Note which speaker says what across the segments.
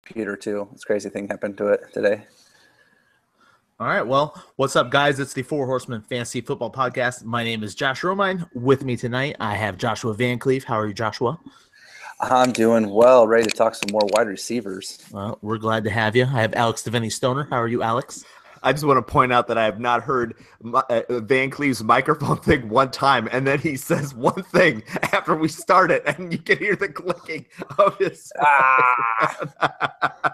Speaker 1: computer too. This crazy thing happened to it today.
Speaker 2: All right, well, what's up, guys? It's the Four Horsemen Fantasy Football Podcast. My name is Josh Romine. With me tonight, I have Joshua Van Cleef. How are you, Joshua?
Speaker 1: I'm doing well, ready to talk some more wide receivers.
Speaker 2: Well, we're glad to have you. I have Alex Devaney Stoner. How are you, Alex?
Speaker 3: I just want to point out that I have not heard Van Cleef's microphone thing one time, and then he says one thing after we start it, and you can hear the clicking of his. I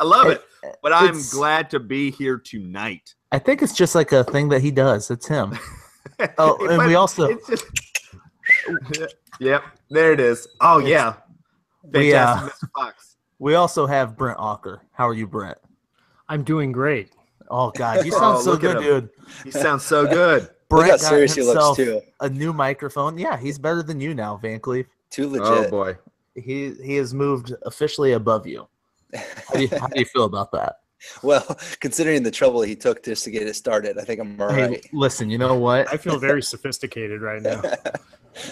Speaker 3: love it, but I'm glad to be here tonight.
Speaker 2: I think it's just like a thing that he does. It's him. Oh, and we also.
Speaker 3: Yep, there it is. Oh, yeah. Fantastic, Mr. Fox.
Speaker 2: We also have Brent Ocker. How are you, Brent?
Speaker 4: I'm doing great.
Speaker 2: Oh, God. You sound so good, dude.
Speaker 3: You sound so good.
Speaker 2: Brent got himself a new microphone. Yeah, he's better than you now, Van Cleef.
Speaker 1: Too legit.
Speaker 3: Oh, boy.
Speaker 2: He has moved officially above you. How do you feel about that?
Speaker 1: Well, considering the trouble he took just to get it started, I think I'm all right.
Speaker 2: Hey, listen, you know what?
Speaker 4: I feel very sophisticated right now.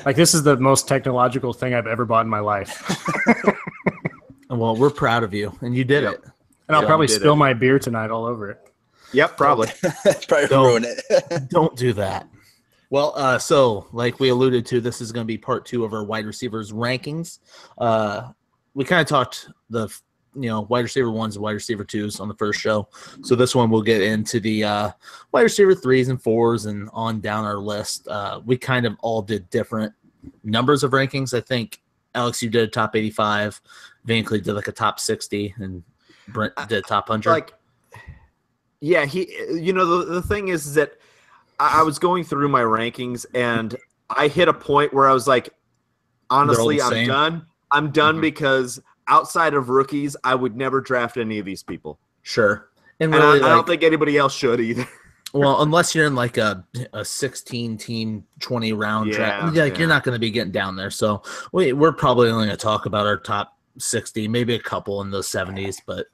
Speaker 4: Like, this is the most technological thing I've ever bought in my life.
Speaker 2: Well, we're proud of you, and you did it.
Speaker 4: And I'll probably spill my beer tonight all over it.
Speaker 3: Yep, probably.
Speaker 1: Probably ruin it.
Speaker 2: Don't do that. Well, so like we alluded to, this is going to be part 2 of our wide receivers rankings. We kind of talked the wide receiver 1s and wide receiver 2s on the first show. So this one we'll get into the wide receiver 3s and 4s and on down our list. We kind of all did different numbers of rankings. I think, Alex, you did a top 85. Van Cleef did like a top 60, and Brent did top 100.
Speaker 3: Yeah, the thing is that I was going through my rankings, and I hit a point where I was like, honestly, I'm done. I'm done because outside of rookies, I would never draft any of these people.
Speaker 2: Sure.
Speaker 3: And really, I don't think anybody else should either.
Speaker 2: Well, unless you're in like a 16-team, 20-round draft. You're not going to be getting down there. So we're probably only going to talk about our top 60, maybe a couple in the 70s, but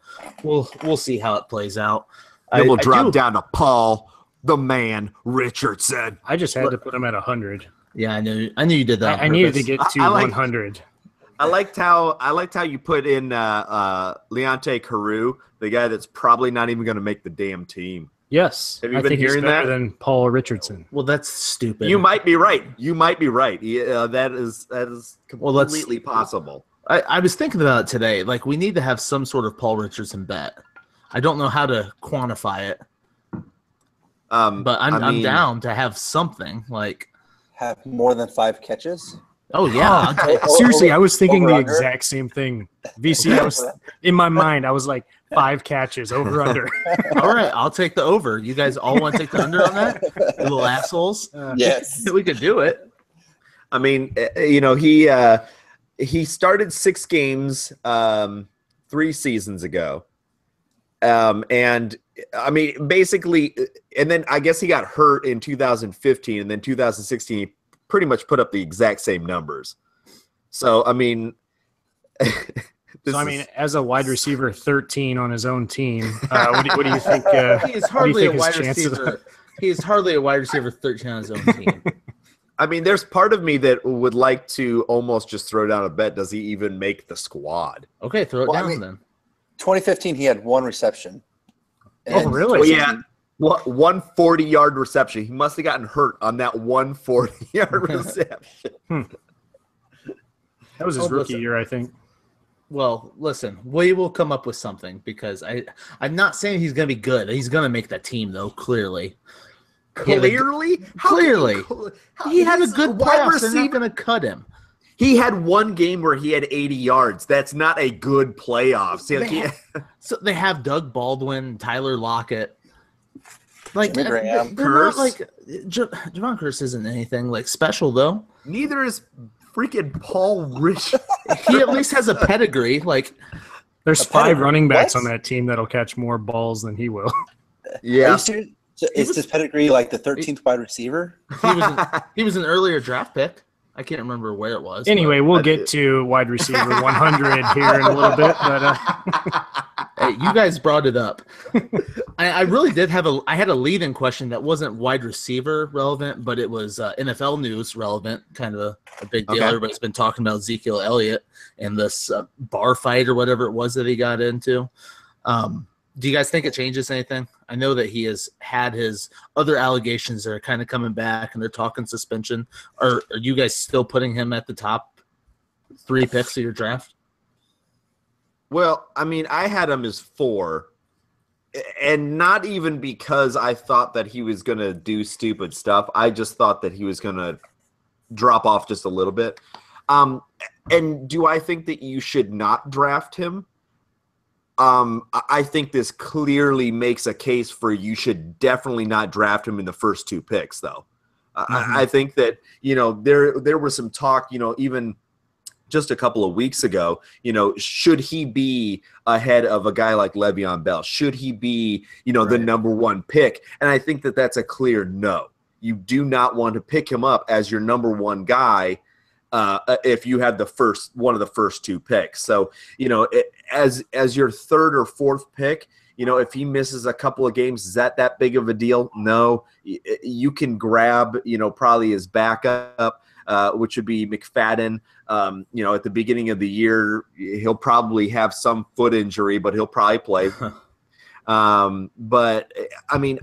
Speaker 2: we'll see how it plays out.
Speaker 3: Then we'll drop down to Paul, the man, Richardson.
Speaker 4: I just had to put him at 100.
Speaker 2: Yeah, I knew you did that.
Speaker 4: I needed to get to 100.
Speaker 3: I liked how you put in Leonte Carew, the guy that's probably not even going to make the damn team.
Speaker 4: Yes,
Speaker 3: have you been hearing that?
Speaker 4: Better than Paul Richardson.
Speaker 2: Well, that's stupid.
Speaker 3: You might be right. Yeah, that is completely possible.
Speaker 2: I was thinking about it today. Like, we need to have some sort of Paul Richardson bet. I don't know how to quantify it, but I'm down to have something like
Speaker 1: have more than 5 catches.
Speaker 2: Oh yeah,
Speaker 4: seriously, I was thinking the exact same thing. VC, I was in my mind. I was like 5 catches over under.
Speaker 2: All right, I'll take the over. You guys all want to take the under on that? You little assholes.
Speaker 1: Yes,
Speaker 2: we could do it.
Speaker 3: I mean, he started 6 games 3 seasons ago. And I mean, basically, and then I guess he got hurt in 2015, and then 2016, he pretty much put up the exact same numbers. So, I mean,
Speaker 4: as a wide receiver 13 on his own team, what do you think?
Speaker 2: He's hardly a wide receiver. He's hardly a wide receiver 13 on his own team.
Speaker 3: I mean, there's part of me that would like to almost just throw down a bet. Does he even make the squad?
Speaker 2: Okay, throw it down then.
Speaker 1: 2015, he had 1 reception.
Speaker 4: Oh, really?
Speaker 3: Well, yeah, 1 40-yard reception. He must have gotten hurt on that 1 40-yard reception.
Speaker 4: That was his rookie year, I think.
Speaker 2: Well, listen, we will come up with something because I'm not saying he's going to be good. He's going to make that team, though, clearly.
Speaker 3: Clearly?
Speaker 2: He had a good playoffs. They're not going to cut him.
Speaker 3: He had 1 game where he had 80 yards. That's not a good playoffs.
Speaker 2: So they have Doug Baldwin, Tyler Lockett. Like,
Speaker 1: Graham.
Speaker 2: they're not like Javon Curse isn't anything like special though.
Speaker 3: Neither is freaking Paul Rich.
Speaker 2: He at least has a pedigree. Like,
Speaker 4: there's 5 running backs on that team that'll catch more balls than he will.
Speaker 1: Yeah. So is this pedigree like the 13th wide receiver?
Speaker 2: He was an earlier draft pick. I can't remember where it was.
Speaker 4: Anyway, we'll get to wide receiver 100 here in a little bit. But
Speaker 2: Hey, you guys brought it up. I really did have I had a lead-in question that wasn't wide receiver relevant, but it was NFL news relevant, kind of a big deal.
Speaker 3: Okay.
Speaker 2: Everybody's been talking about Ezekiel Elliott and this bar fight or whatever it was that he got into. Do you guys think it changes anything? I know that he has had his other allegations that are kind of coming back, and they're talking suspension. Are you guys still putting him at the top 3 picks of your draft?
Speaker 3: Well, I mean, I had him as 4, and not even because I thought that he was going to do stupid stuff. I just thought that he was going to drop off just a little bit. And do I think that you should not draft him? I think this clearly makes a case for you should definitely not draft him in the first 2 picks, though. I think that, there was some talk, even just a couple of weeks ago, should he be ahead of a guy like Le'Veon Bell? Should he be, the number 1 pick? And I think that that's a clear no. You do not want to pick him up as your number 1 guy if you had one of the first 2 picks. So, as your 3rd or 4th pick, if he misses a couple of games, is that big of a deal? No. You can grab, probably his backup, which would be McFadden. At the beginning of the year, he'll probably have some foot injury, but he'll probably play. But, I mean,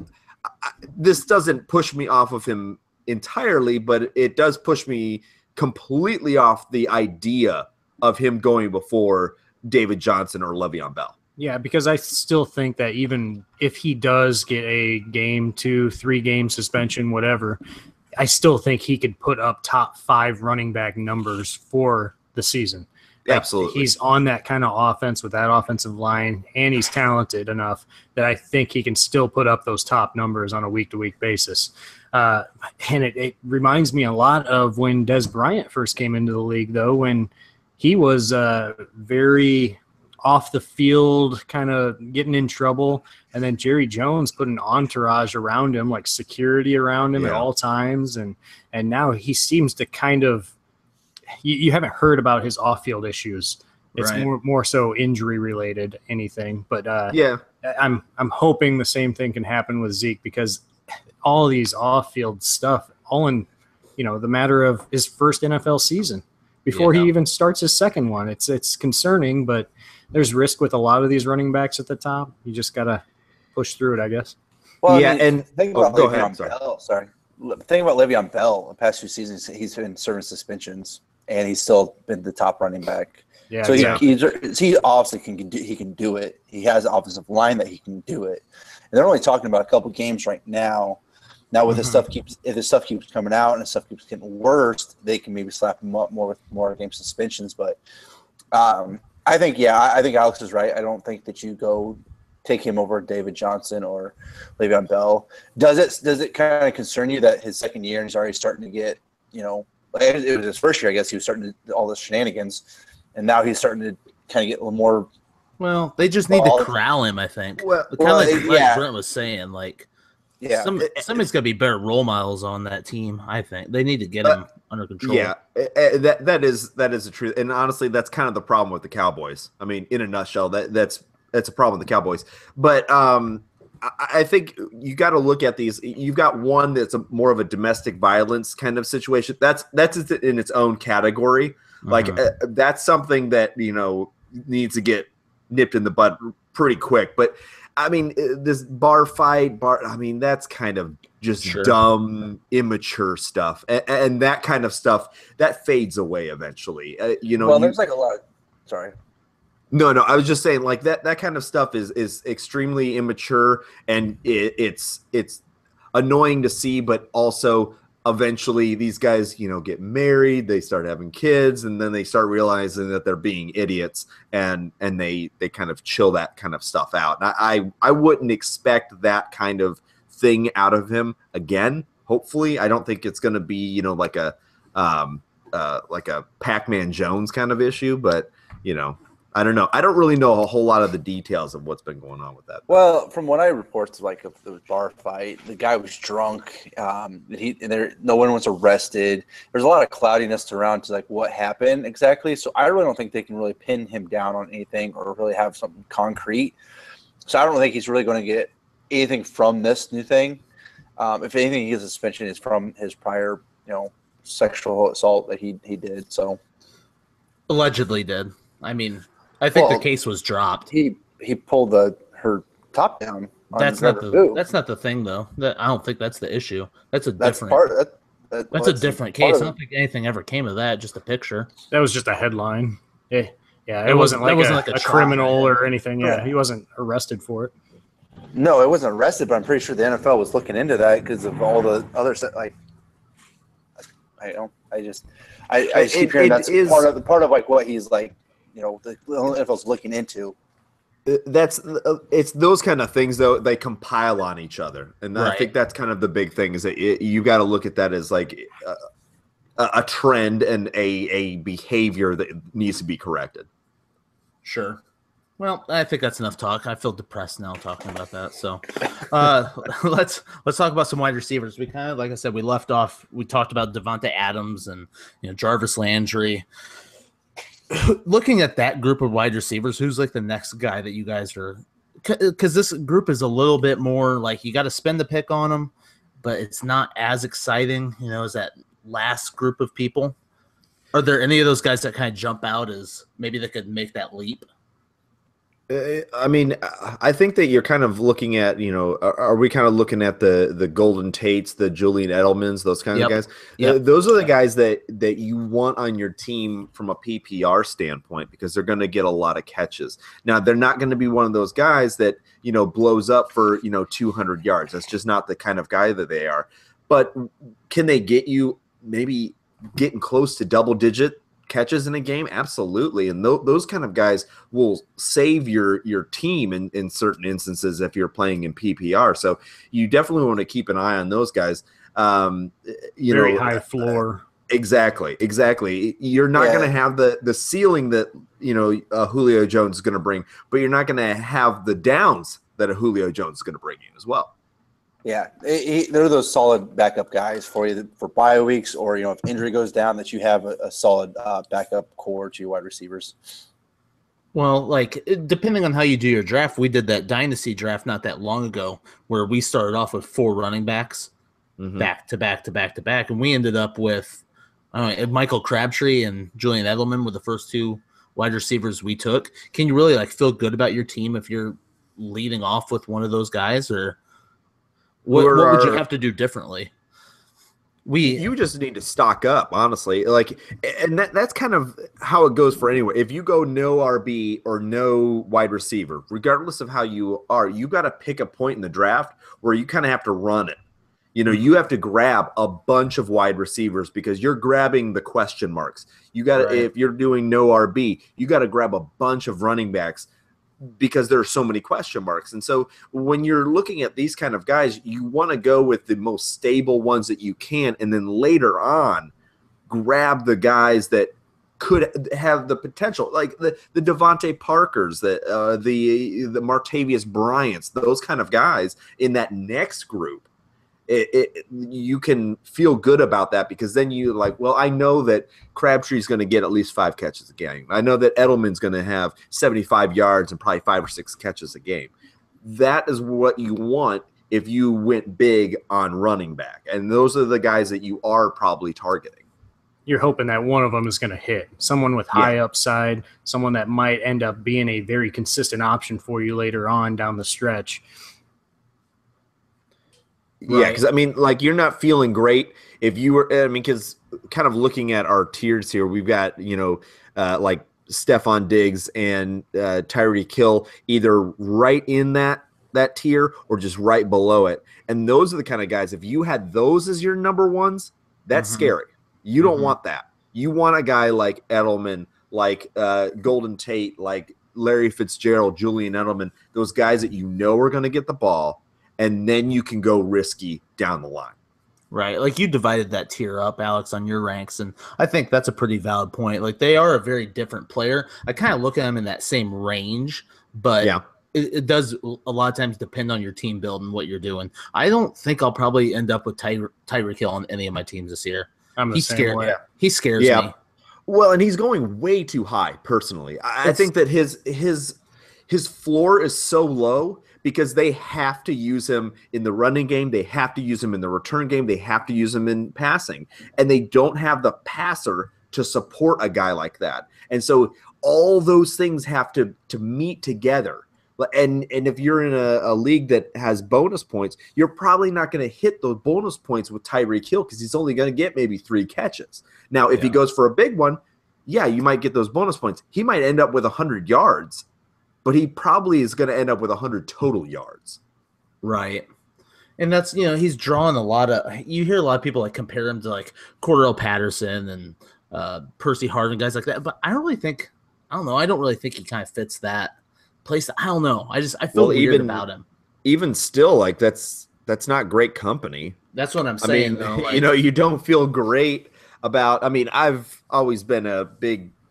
Speaker 3: this doesn't push me off of him entirely, but it does push me completely off the idea of him going before David Johnson or Le'Veon Bell.
Speaker 4: Yeah, because I still think that even if he does get a game, 2, 3 game suspension, whatever, I still think he could put up top 5 running back numbers for the season.
Speaker 3: Absolutely.
Speaker 4: He's on that kind of offense with that offensive line, and he's talented enough that I think he can still put up those top numbers on a week-to-week basis. And it reminds me a lot of when Des Bryant first came into the league, though, when he was very off the field, kind of getting in trouble. And then Jerry Jones put an entourage around him, like security around him at all times. And now he seems to kind of you haven't heard about his off-field issues. It's more so injury related, anything. But I'm hoping the same thing can happen with Zeke, because all these off-field stuff, all in the matter of his first NFL season before he even starts his second one. It's concerning, but there's risk with a lot of these running backs at the top. You just gotta push through it, I guess.
Speaker 1: Well,
Speaker 3: and
Speaker 1: think about Le'Veon Bell. Sorry, think about Le'Veon Bell. The past 2 seasons, he's been serving suspensions, and he's still been the top running back.
Speaker 4: Yeah,
Speaker 1: so he obviously can do it. He has an offensive line that he can do it. And they're only talking about a couple games right now. Now, with if this stuff keeps coming out and the stuff keeps getting worse, they can maybe slap him up more with more game suspensions. But I think Alex is right. I don't think that you go take him over David Johnson or Le'Veon Bell. Does it kind of concern you that his second year and he's already starting to get, it was his first year, I guess he was starting to do all the shenanigans, and now he's starting to kind of get a little more.
Speaker 2: Well, they just need to corral him, I think. Kind of like Brent was saying, like. Yeah, somebody's got to be better role models on that team. I think they need to get him under control.
Speaker 3: Yeah, that is the truth, and honestly, that's kind of the problem with the Cowboys. I mean, in a nutshell, that's a problem with the Cowboys. But I think you got to look at these. You've got one that's more of a domestic violence kind of situation. That's in its own category. Like that's something that needs to get nipped in the bud pretty quick. But I mean, this bar fight, I mean, that's kind of just dumb, immature stuff. And that kind of stuff, that fades away eventually.
Speaker 1: There's like a lot. Sorry.
Speaker 3: No, I was just saying, like, that kind of stuff is extremely immature, and it's annoying to see, but also eventually these guys, get married, they start having kids, and then they start realizing that they're being idiots, and they kind of chill that kind of stuff out. And I wouldn't expect that kind of thing out of him again. Hopefully, I don't think it's going to be, like a Pac-Man Jones kind of issue, but I don't know. I don't really know a whole lot of the details of what's been going on with that.
Speaker 1: Well, from what I reports, like of the bar fight, the guy was drunk. No one was arrested. There's a lot of cloudiness around to like what happened exactly. So I really don't think they can really pin him down on anything or really have something concrete. So I don't think he's really going to get anything from this new thing. If anything, his suspension is from his prior, sexual assault that he did. So
Speaker 2: allegedly did. I mean, I think the case was dropped.
Speaker 1: He pulled her top down.
Speaker 2: That's not the thing though. I don't think that's the issue. That's a different different case. I don't think anything ever came of that. Just a picture.
Speaker 4: That was just a headline. Yeah, it wasn't like a criminal or anything. Yeah, he wasn't arrested for it.
Speaker 1: No, it wasn't arrested, but I'm pretty sure the NFL was looking into that because of all the other stuff. Like, I just keep hearing that's part of like what he's like. The NFL's looking into.
Speaker 3: It's those kind of things though. They compile on each other, and
Speaker 2: right.
Speaker 3: I think that's kind of the big thing. Is that you got to look at that as like a trend and a behavior that needs to be corrected.
Speaker 2: Sure. Well, I think that's enough talk. I feel depressed now talking about that. So let's talk about some wide receivers. We kind of, like I said, we left off. We talked about Devontae Adams and Jarvis Landry. Looking at that group of wide receivers, who's like the next guy that you guys are? Because this group is a little bit more like you got to spend the pick on them, but it's not as exciting, as that last group of people. Are there any of those guys that kind of jump out as maybe they could make that leap?
Speaker 3: I mean, I think that you're kind of looking at, are we kind of looking at the Golden Tates, the Julian Edelmans, those kind of guys? Yep. Those are the guys that you want on your team from a PPR standpoint because they're going to get a lot of catches. Now, they're not going to be one of those guys that, blows up for, 200 yards. That's just not the kind of guy that they are. But can they get you maybe getting close to double-digit catches in a game? Absolutely. And those kind of guys will save your team in certain instances if you're playing in PPR. So you definitely want to keep an eye on those guys.
Speaker 4: Very high floor.
Speaker 3: Exactly. You're not going to have the ceiling that, Julio Jones is going to bring, but you're not going to have the downs that a Julio Jones is going to bring you as well.
Speaker 1: Yeah, they're those solid backup guys for you for bye weeks, or if injury goes down, that you have a solid backup core to your wide receivers.
Speaker 2: Well, like depending on how you do your draft, we did that dynasty draft not that long ago, where we started off with 4 running backs, back to back to back to back, and we ended up with Michael Crabtree and Julian Edelman were the first 2 wide receivers we took. Can you really feel good about your team if you're leading off with one of those guys, or what would you have to do differently?
Speaker 3: You just need to stock up, honestly. And that's kind of how it goes for anywhere. If you go no RB or no wide receiver, regardless of how you are, you got to pick a point in the draft where you kind of have to run it. You have to grab a bunch of wide receivers because you're grabbing the question marks. You got to, if you're doing no RB, you got to grab a bunch of running backs because there are so many question marks. And so when you're looking at these kind of guys, you want to go with the most stable ones that you can. And then later on, grab the guys that could have the potential, like the Devontae Parkers, the Martavius Bryants, those kind of guys in that next group. You can feel good about that because then you I know that Crabtree's going to get at least 5 catches a game. I know that Edelman's going to have 75 yards and probably 5 or 6 catches a game. That is what you want if you went big on running back. And those are the guys that you are probably targeting.
Speaker 4: You're hoping that one of them is going to hit. Someone with high upside, someone that might end up being a very consistent option for you later on down the stretch.
Speaker 3: Yeah, because you're not feeling great if you were. Because kind of looking at our tiers here, we've got like Stephon Diggs and Tyreek Hill either right in that tier or just right below it, and those are the kind of guys. If you had those as your number ones, that's scary. You don't want that. You want a guy like Edelman, like Golden Tate, like Larry Fitzgerald, Julian Edelman, those guys that are going to get the ball. And then you can go risky down the line.
Speaker 2: Right. Like you divided that tier up, Alex, on your ranks. And I think that's a pretty valid point. Like they are a very different player. I kind of look at them in that same range, but
Speaker 3: Yeah.
Speaker 2: it does a lot of times depend on your team build and what you're doing. I don't think I'll probably end up with Tyreek Hill on any of my teams this year.
Speaker 4: I'm the same way.
Speaker 2: He scares me.
Speaker 3: Well, and he's going way too high, personally. I think that his floor is so low because they have to use him in the running game. They have to use him in the return game. They have to use him in passing. And they don't have the passer to support a guy like that. And so all those things have to meet together. And if you're in a league that has bonus points, you're probably not going to hit those bonus points with Tyreek Hill because he's only going to get maybe 3 catches. Now, if he goes for a big one, yeah, you might get those bonus points. He might end up with 100 yards, but he probably is going to end up with 100 total yards.
Speaker 2: Right. And that's, he's drawing a lot of – you hear a lot of people like compare him to like Cordell Patterson and Percy Harvin, guys like that. But I don't really think – I don't know. I don't really think he kind of fits that place. I don't know. I feel weird about him.
Speaker 3: Even still, like that's not great company.
Speaker 2: That's what I'm saying,
Speaker 3: though. Like, you don't feel great about – I've always been a big –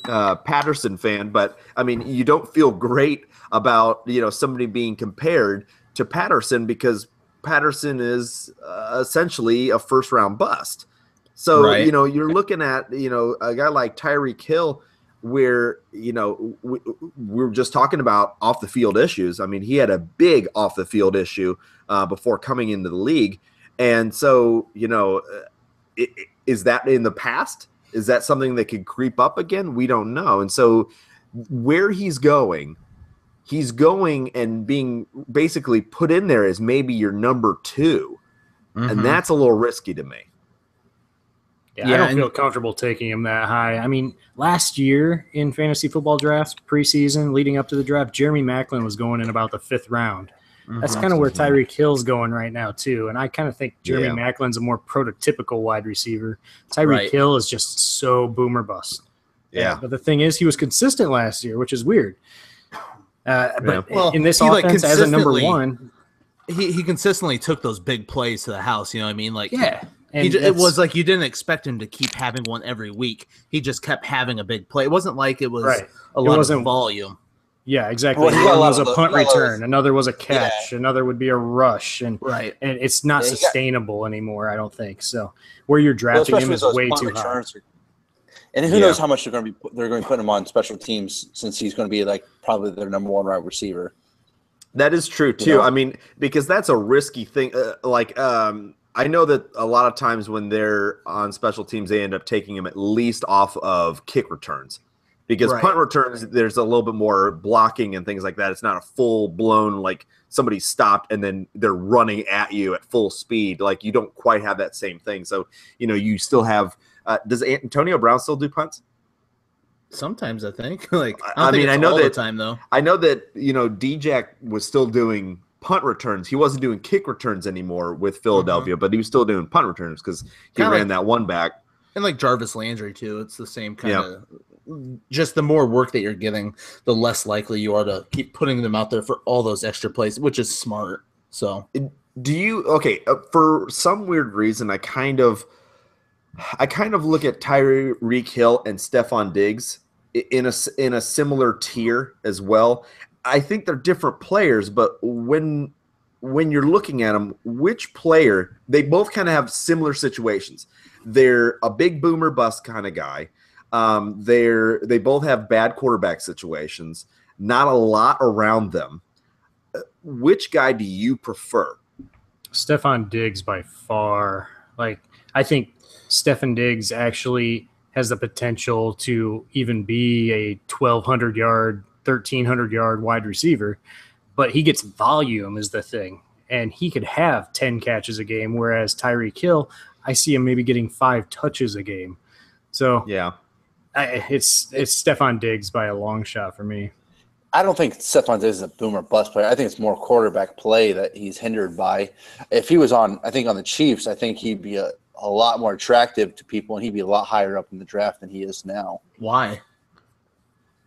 Speaker 3: Patterson fan, but you don't feel great about somebody being compared to Patterson because Patterson is essentially a first round bust. So
Speaker 2: right.
Speaker 3: You're looking at a guy like Tyreek Hill, where we're just talking about off the field issues. He had a big off the field issue before coming into the league, and so is that in the past? Is that something that could creep up again? We don't know. And so where he's going and being basically put in there as maybe your number 2. Mm-hmm. And that's a little risky to me.
Speaker 4: Yeah, I don't feel comfortable taking him that high. Last year in fantasy football drafts, preseason, leading up to the draft, Jeremy Maclin was going in about the 5th round. That's kind of where Tyreek Hill's going right now, too. And I kind of think Jeremy Maclin's a more prototypical wide receiver. Tyreek Hill is just so boomer bust.
Speaker 3: Yeah.
Speaker 4: But the thing is, he was consistent last year, which is weird. But in this offense, as a number 1.
Speaker 2: He consistently took those big plays to the house, you know what I mean? Like,
Speaker 4: yeah.
Speaker 2: It was like you didn't expect him to keep having one every week. He just kept having a big play. It wasn't like it was a lot of volume.
Speaker 4: Yeah, exactly. One was a punt return, another was a catch, another would be a rush, and it's not sustainable anymore. I don't think so. Where you're drafting him is way too high.
Speaker 1: And who knows how much they're going to be putting him on special teams, since he's going to be like probably their number 1 wide receiver.
Speaker 3: That is true too. Because that's a risky thing. I know that a lot of times when they're on special teams, they end up taking him at least off of kick returns. Because punt returns, there's a little bit more blocking and things like that. It's not a full-blown, like, somebody stopped and then they're running at you at full speed. Like, you don't quite have that same thing. So, you still have does Antonio Brown still do punts?
Speaker 2: Sometimes, I think. I know
Speaker 3: that
Speaker 2: the time, though.
Speaker 3: I know that, D-Jack was still doing punt returns. He wasn't doing kick returns anymore with Philadelphia, but he was still doing punt returns because he ran that one back.
Speaker 2: And like Jarvis Landry, too. It's the same kind of – just the more work that you're getting, the less likely you are to keep putting them out there for all those extra plays, which is smart. So,
Speaker 3: for some weird reason, I kind of look at Tyreek Hill and Stephon Diggs in a similar tier as well. I think they're different players, but when you're looking at them, which player, they both kind of have similar situations. They're a big boomer bust kind of guy. They both have bad quarterback situations, not a lot around them. Which guy do you prefer?
Speaker 4: Stephon Diggs by far. I think Stephon Diggs actually has the potential to even be a 1,200-yard, 1,300-yard wide receiver, but he gets volume is the thing, and he could have 10 catches a game, whereas Tyreek Hill, I see him maybe getting 5 touches a game. So
Speaker 3: yeah.
Speaker 4: It's Stephon Diggs by a long shot for me.
Speaker 1: I don't think Stephon Diggs is a boomer bust player. I think it's more quarterback play that he's hindered by. If he was on the Chiefs, I think he'd be a lot more attractive to people, and he'd be a lot higher up in the draft than he is now.
Speaker 2: Why?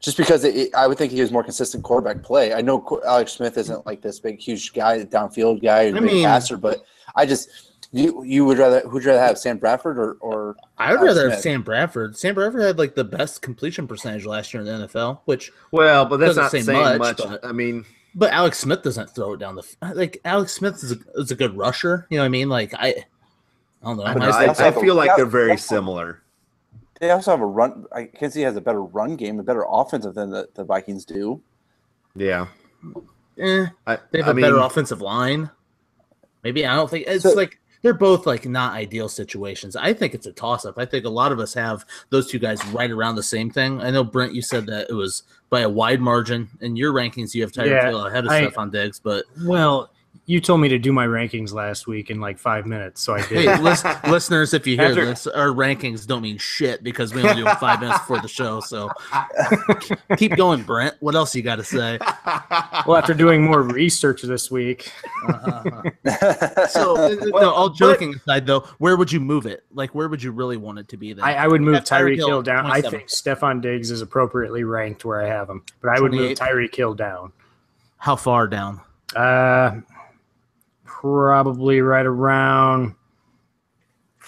Speaker 1: Just because I would think he has more consistent quarterback play. I know Alex Smith isn't like this big, huge guy, downfield guy, big passer, but I just you would rather who'd you rather have Sam Bradford or
Speaker 2: I would
Speaker 1: Alex
Speaker 2: rather
Speaker 1: Smith?
Speaker 2: have Sam Bradford. Sam Bradford had like the best completion percentage last year in the NFL, which
Speaker 3: but that's
Speaker 2: doesn't
Speaker 3: not
Speaker 2: say
Speaker 3: saying
Speaker 2: much,
Speaker 3: much. I mean,
Speaker 2: but Alex Smith doesn't throw it down Alex Smith is a good rusher. You know what I mean? Like I don't know.
Speaker 3: I feel like they're very similar.
Speaker 1: They also have a run. I can see he has a better run game, a better offensive than the Vikings do.
Speaker 3: Yeah.
Speaker 2: They have a better offensive line. Maybe I don't think it's like they're both like not ideal situations. I think it's a toss-up. I think a lot of us have those two guys right around the same thing. I know, Brent, you said that it was by a wide margin. In your rankings, you have Tyreek Hill ahead of Stephon Diggs, but
Speaker 4: you told me to do my rankings last week in like 5 minutes, so I did.
Speaker 2: Hey, listeners, if you hear this, our rankings don't mean shit because we only do them 5 minutes before the show. So keep going, Brent. What else you got to say?
Speaker 4: Well, after doing more research this week.
Speaker 2: All joking aside, though, where would you move it? Like, where would you really want it to be then?
Speaker 4: I would move Tyreek Hill down. I think Stephon Diggs is appropriately ranked where I have him, but I would move Tyreek Hill down.
Speaker 2: How far down?
Speaker 4: Probably right around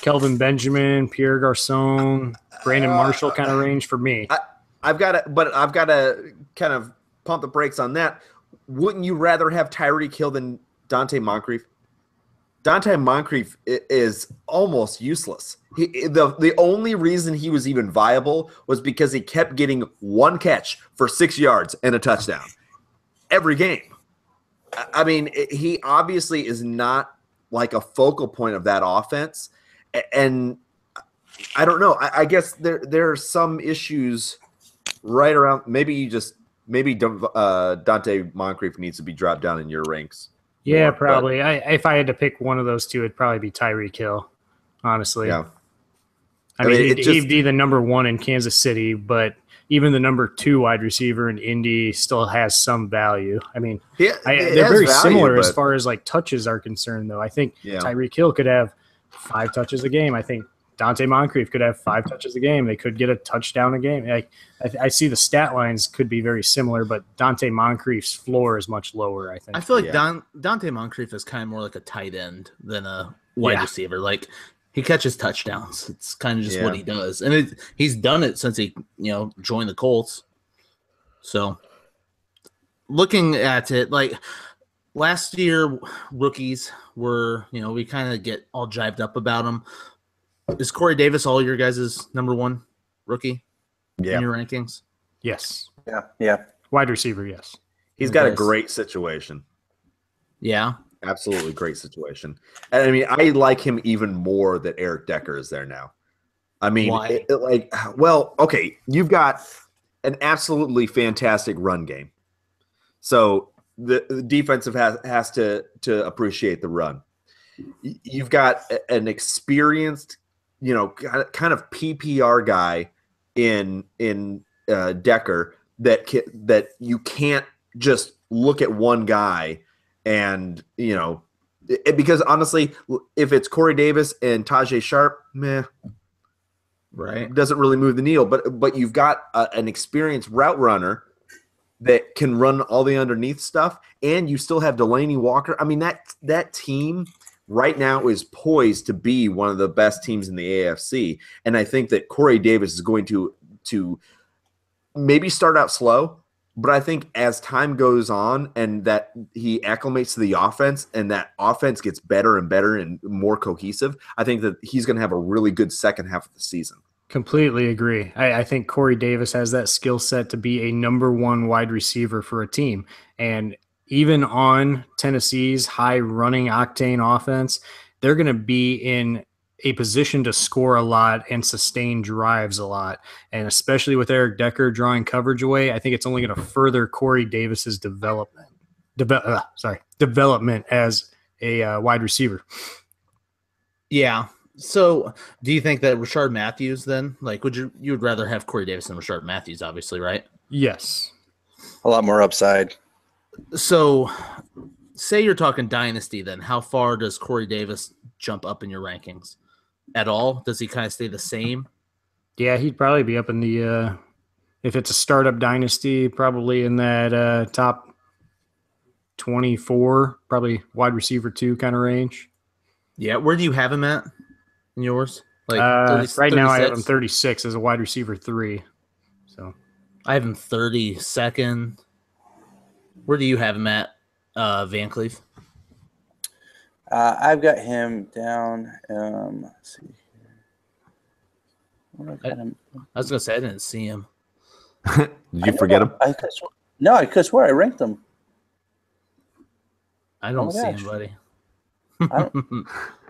Speaker 4: Kelvin Benjamin, Pierre Garçon, Brandon Marshall kind of range for me.
Speaker 3: I've got to kind of pump the brakes on that. Wouldn't you rather have Tyreek Hill than Dante Moncrief? Dante Moncrief is almost useless. The only reason he was even viable was because he kept getting one catch for 6 yards and a touchdown every game. I mean, he obviously is not like a focal point of that offense. And I don't know. I guess there are some issues right around. Maybe Dante Moncrief needs to be dropped down in your ranks.
Speaker 4: Yeah, probably. If I had to pick one of those two, it'd probably be Tyreek Hill, honestly.
Speaker 3: Yeah.
Speaker 4: I mean, he'd be the number one in Kansas City, but even the number 2 wide receiver in Indy still has some value. I mean, they're very similar as far as like touches are concerned, though. I think Tyreek Hill could have 5 touches a game. I think Dante Moncrief could have 5 touches a game. They could get a touchdown a game. I see the stat lines could be very similar, but Dante Moncrief's floor is much lower, I think.
Speaker 2: I feel like Dante Moncrief is kind of more like a tight end than a wide receiver. Like, he catches touchdowns. It's kind of just what he does. And he's done it since he, joined the Colts. So looking at it, like last year, rookies were, we kind of get all jived up about them. Is Corey Davis all your guys' number 1 rookie in your rankings?
Speaker 4: Yes.
Speaker 1: Yeah.
Speaker 4: Wide receiver, yes.
Speaker 3: He's got a great situation.
Speaker 2: Yeah.
Speaker 3: Absolutely great situation. And I mean, I like him even more that Eric Decker is there now. I mean, okay, you've got an absolutely fantastic run game. So the defensive has to appreciate the run. You've got an experienced, kind of PPR guy in Decker that you can't just look at one guy and, because honestly, if it's Corey Davis and Tajay Sharp,
Speaker 2: right,
Speaker 3: doesn't really move the needle. But you've got an experienced route runner that can run all the underneath stuff, and you still have Delaney Walker. I mean, that team right now is poised to be one of the best teams in the AFC, and I think that Corey Davis is going to maybe start out slow. But I think as time goes on and that he acclimates to the offense and that offense gets better and better and more cohesive, I think that he's going to have a really good second half of the season.
Speaker 4: Completely agree. I think Corey Davis has that skill set to be a number 1 wide receiver for a team. And even on Tennessee's high running octane offense, they're going to be in a position to score a lot and sustain drives a lot. And especially with Eric Decker drawing coverage away, I think it's only going to further Corey Davis's development as a wide receiver.
Speaker 2: Yeah. So do you think that Rashard Matthews then, like, you would rather have Corey Davis than Rashard Matthews, obviously, right?
Speaker 4: Yes.
Speaker 1: A lot more upside.
Speaker 2: So say you're talking dynasty, then how far does Corey Davis jump up in your rankings? At all? Does he kind of stay the same?
Speaker 4: Yeah, he'd probably be up in the If it's a startup dynasty, probably in that top 24, probably wide receiver 2 kind of range.
Speaker 2: Yeah, where do you have him at in yours? Like
Speaker 4: right now, I have
Speaker 2: 36?
Speaker 4: him 36 as a wide receiver 3. So
Speaker 2: I have him 32nd. Where do you have him at, Van Cleef?
Speaker 1: I've got him down. Let's see. Where I got him?
Speaker 2: I was gonna say I didn't see him.
Speaker 3: Did you forget him?
Speaker 1: No, I could swear I ranked him.
Speaker 2: I don't
Speaker 1: my
Speaker 2: see
Speaker 1: gosh.
Speaker 2: him, buddy.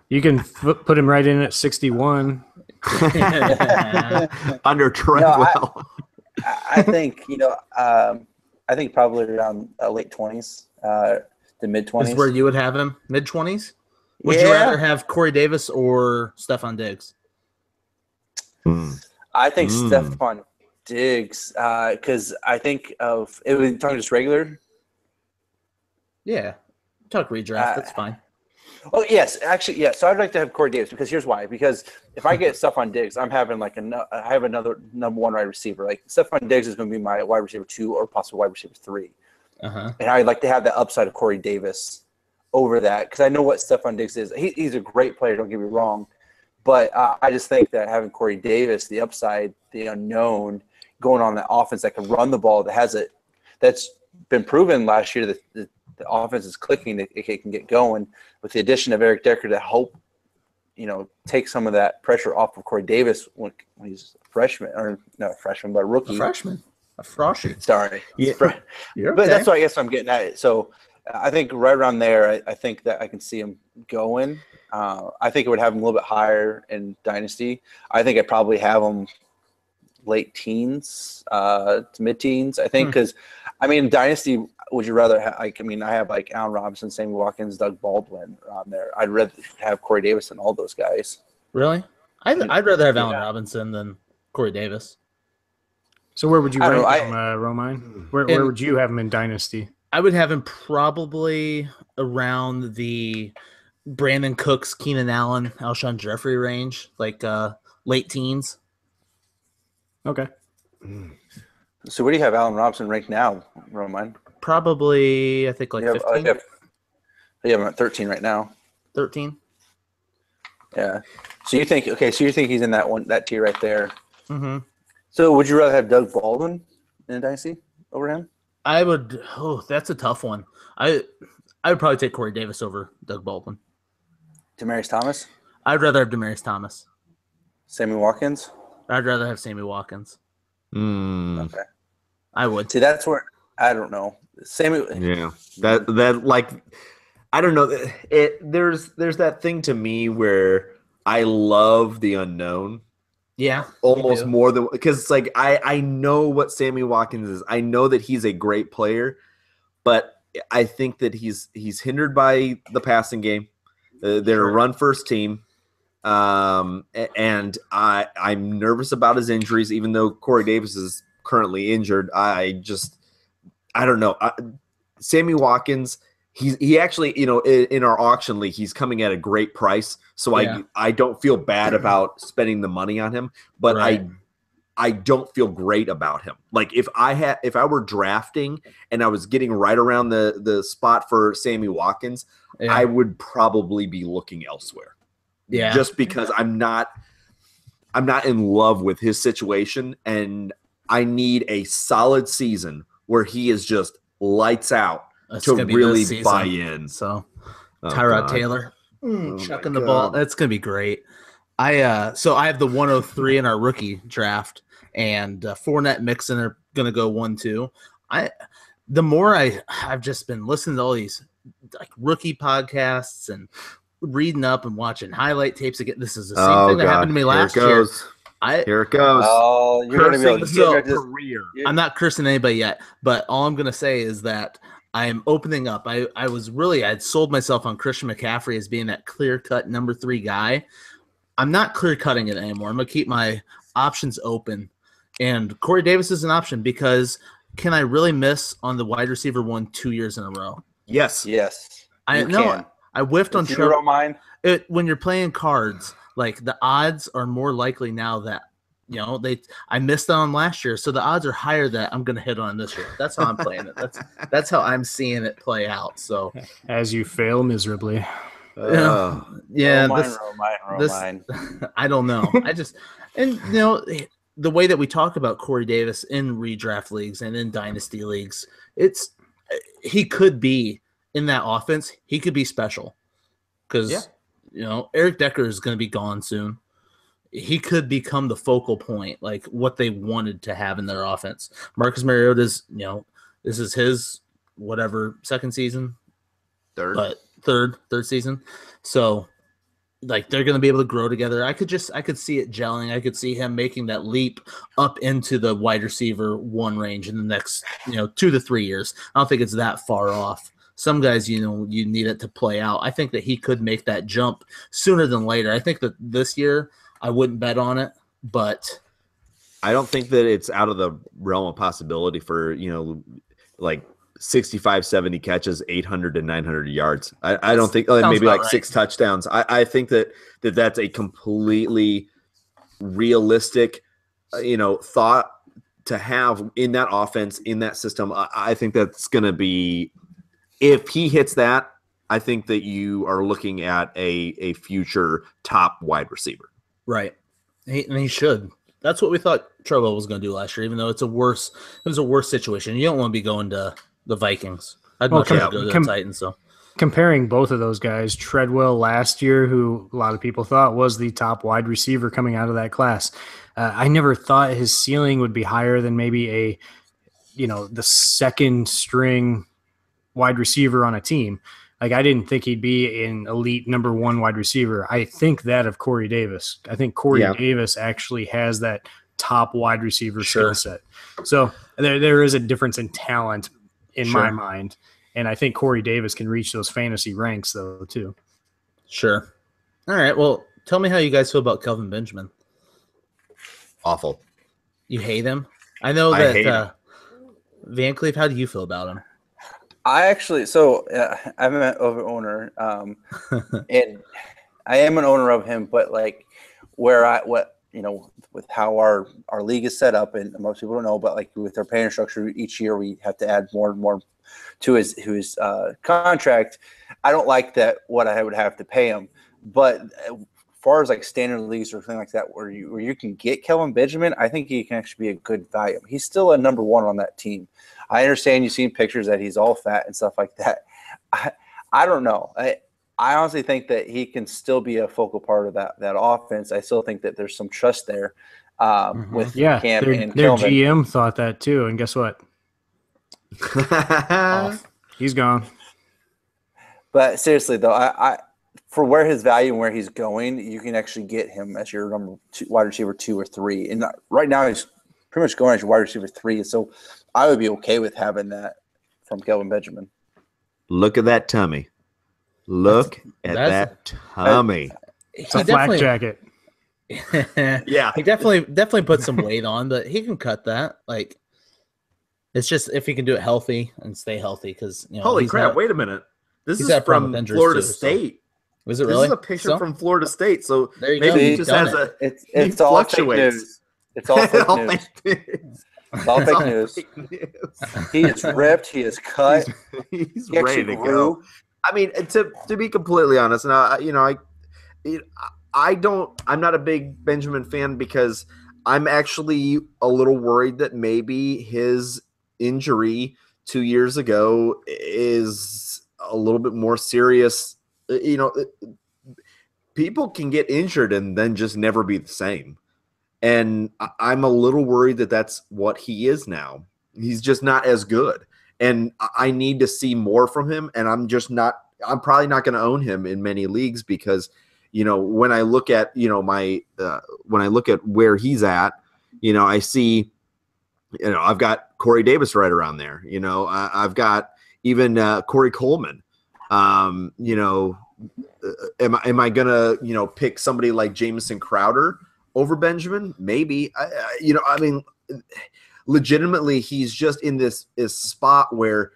Speaker 4: you can put him right in at 61.
Speaker 3: Under Treadwell.
Speaker 1: I think I think probably around late 20s, the mid 20s.
Speaker 2: Is where you would have him? Mid 20s? Would you rather have Corey Davis or Stephon Diggs?
Speaker 1: I think Stephon Diggs, because I think of it was talking just regular.
Speaker 2: Yeah, talk redraft. That's fine.
Speaker 1: Oh yes, actually, yeah. So I'd like to have Corey Davis because here's why. Because if I get Stephon Diggs, I'm having I have another number 1 wide receiver. Like Stephon Diggs is going to be my wide receiver 2 or possibly wide receiver 3. And I'd like to have the upside of Corey Davis over that because I know what Stephon Diggs is. He's a great player. Don't get me wrong, but I just think that having Corey Davis, the upside, the unknown, going on that offense that can run the ball, that's been proven last year that the offense is clicking, it can get going. With the addition of Eric Decker to help, take some of that pressure off of Corey Davis when he's a freshman, or not a freshman, but a rookie.
Speaker 2: A frosty.
Speaker 1: Sorry.
Speaker 2: Yeah.
Speaker 1: But
Speaker 2: Okay.
Speaker 1: that's what I guess I'm getting at it. So I think right around there, I think that I can see him going. I think it would have him a little bit higher in Dynasty. I think I'd probably have him late teens to mid-teens, I think, because, Dynasty, would you rather have, I have like Allen Robinson, Sammy Watkins, Doug Baldwin on there. I'd rather have Corey Davis than all those guys.
Speaker 2: Really? I'd rather have Allen Robinson than Corey Davis.
Speaker 4: So where would you rank him, Romine? Where would you have him in Dynasty?
Speaker 2: I would have him probably around the Brandon Cooks, Keenan Allen, Alshon Jeffrey range, like late teens.
Speaker 4: Okay.
Speaker 1: So where do you have Allen Robinson ranked now, Roman?
Speaker 2: Probably, I think, like 15.
Speaker 1: You have him at 13 right now.
Speaker 2: 13.
Speaker 1: Yeah. So you think he's in that tier right there.
Speaker 2: Mm-hmm.
Speaker 1: So would you rather have Doug Baldwin in a Dynasty over him?
Speaker 2: I would. Oh, that's a tough one. I would probably take Corey Davis over Doug Baldwin.
Speaker 1: Demaryius Thomas?
Speaker 2: I'd rather have Demaryius Thomas.
Speaker 1: Sammy Watkins?
Speaker 2: I'd rather have Sammy Watkins.
Speaker 1: Okay.
Speaker 2: I would.
Speaker 1: See, that's where I don't know. Sammy.
Speaker 3: Yeah. That like, I don't know. There's that thing to me where I love the unknown.
Speaker 2: Yeah.
Speaker 3: Almost more than because it's like I know what Sammy Watkins is. I know that he's a great player, but I think that he's hindered by the passing game. They're a run first team. And I'm nervous about his injuries, even though Corey Davis is currently injured. I don't know. Sammy Watkins, he actually, in our auction league, he's coming at a great price. So I don't feel bad about spending the money on him, but right. I don't feel great about him. Like if I were drafting and I was getting right around the spot for Sammy Watkins, I would probably be looking elsewhere. Yeah. Just because I'm not in love with his situation, and I need a solid season where he is just lights out to really buy in.
Speaker 2: So Tyrod Taylor chucking the ball. That's gonna be great. So I have the 103 in our rookie draft, and Fournette and Mixon are gonna go 1-2. The more I've just been listening to all these like rookie podcasts and reading up and watching highlight tapes again. This is the same thing that happened to me last year.
Speaker 3: Here it goes.
Speaker 1: Oh, you're going to be able to
Speaker 2: get career. I'm not cursing anybody yet, but all I'm going to say is that I am opening up. I'd sold myself on Christian McCaffrey as being that clear-cut number 3 guy. I'm not clear-cutting it anymore. I'm going to keep my options open. And Corey Davis is an option because can I really miss on the wide receiver 1 2 years in a row?
Speaker 3: Yes.
Speaker 2: I know. I whiffed on
Speaker 1: Trevor.
Speaker 2: When you're playing cards, like the odds are more likely now that I missed on last year, so the odds are higher that I'm going to hit on this year. That's how I'm playing it. That's how I'm seeing it play out. So
Speaker 4: as you fail miserably.
Speaker 1: Romine.
Speaker 2: I don't know. The way that we talk about Corey Davis in redraft leagues and in dynasty leagues, he could be in that offense. He could be special because Eric Decker is going to be gone soon. He could become the focal point, like what they wanted to have in their offense. Marcus Mariota's, this is his second season, third season. So like they're going to be able to grow together. I could see it gelling. I could see him making that leap up into the wide receiver 1 range in the next, 2 to 3 years. I don't think it's that far off. Some guys, you need it to play out. I think that he could make that jump sooner than later. I think that this year I wouldn't bet on it, but
Speaker 3: I don't think that it's out of the realm of possibility for, like 65, 70 catches, 800 to 900 yards. I don't think maybe like 6 touchdowns. I think that's a completely realistic, thought to have in that offense, in that system. I think that's going to be, if he hits that, I think that you are looking at a future top wide receiver.
Speaker 2: Right. He should. That's what we thought Treadwell was going to do last year, even though it was a worse situation. You don't want to be going to the Vikings. I'd much rather go to the Titans. So
Speaker 4: comparing both of those guys, Treadwell last year, who a lot of people thought was the top wide receiver coming out of that class, I never thought his ceiling would be higher than maybe the second string wide receiver on a team. Like, I didn't think he'd be an elite number 1 wide receiver. I think that of Corey Davis. I think Corey Davis actually has that top wide receiver skill set. So there is a difference in talent in my mind. And I think Corey Davis can reach those fantasy ranks, though, too.
Speaker 2: Sure. All right. Well, tell me how you guys feel about Kelvin Benjamin.
Speaker 3: Awful.
Speaker 2: You hate him? I know that Van Cleef, how do you feel about him?
Speaker 1: I'm an owner, and I am an owner of him, but like with how our league is set up, and most people don't know, but like with our paying structure, each year we have to add more and more to his contract. I don't like that what I would have to pay him, but as far as like standard leagues or something like that, where you can get Kelvin Benjamin, I think he can actually be a good value. He's still a number 1 on that team. I understand you've seen pictures that he's all fat and stuff like that. I don't know. I honestly think that he can still be a focal part of that offense. I still think that there's some trust there with Cam and
Speaker 4: their
Speaker 1: Kelvin.
Speaker 4: GM thought that too, and guess what? He's gone.
Speaker 1: But seriously, though, I for where his value and where he's going, you can actually get him as your number 2, wide receiver 2 or 3. And right now he's pretty much going as your wide receiver 3. So I would be okay with having that from Kelvin Benjamin.
Speaker 3: Look at that tummy. Look at that tummy.
Speaker 4: It's a flak jacket.
Speaker 2: Yeah. He definitely put some weight on, but he can cut that. Like, it's just if he can do it healthy and stay healthy, because
Speaker 3: holy crap! Wait a minute. This is from Florida State.
Speaker 2: Was it really?
Speaker 3: This is a picture from Florida State. So
Speaker 2: there you
Speaker 3: maybe
Speaker 2: go.
Speaker 3: he just has
Speaker 1: it's all fake news. It's all fake news. It's all fake news. He is ripped. He is cut.
Speaker 3: He's ready to go. I mean, to be completely honest, and I'm not a big Benjamin fan, because I'm actually a little worried that maybe his injury 2 years ago is a little bit more serious. People can get injured and then just never be the same. And I'm a little worried that that's what he is now. He's just not as good. And I need to see more from him. And I'm probably not going to own him in many leagues, because, when I look at, when I look at where he's at, I see, I've got Corey Davis right around there. I've got even Corey Coleman. Am I going to, pick somebody like Jamison Crowder over Benjamin? Maybe. Legitimately, he's just in this spot where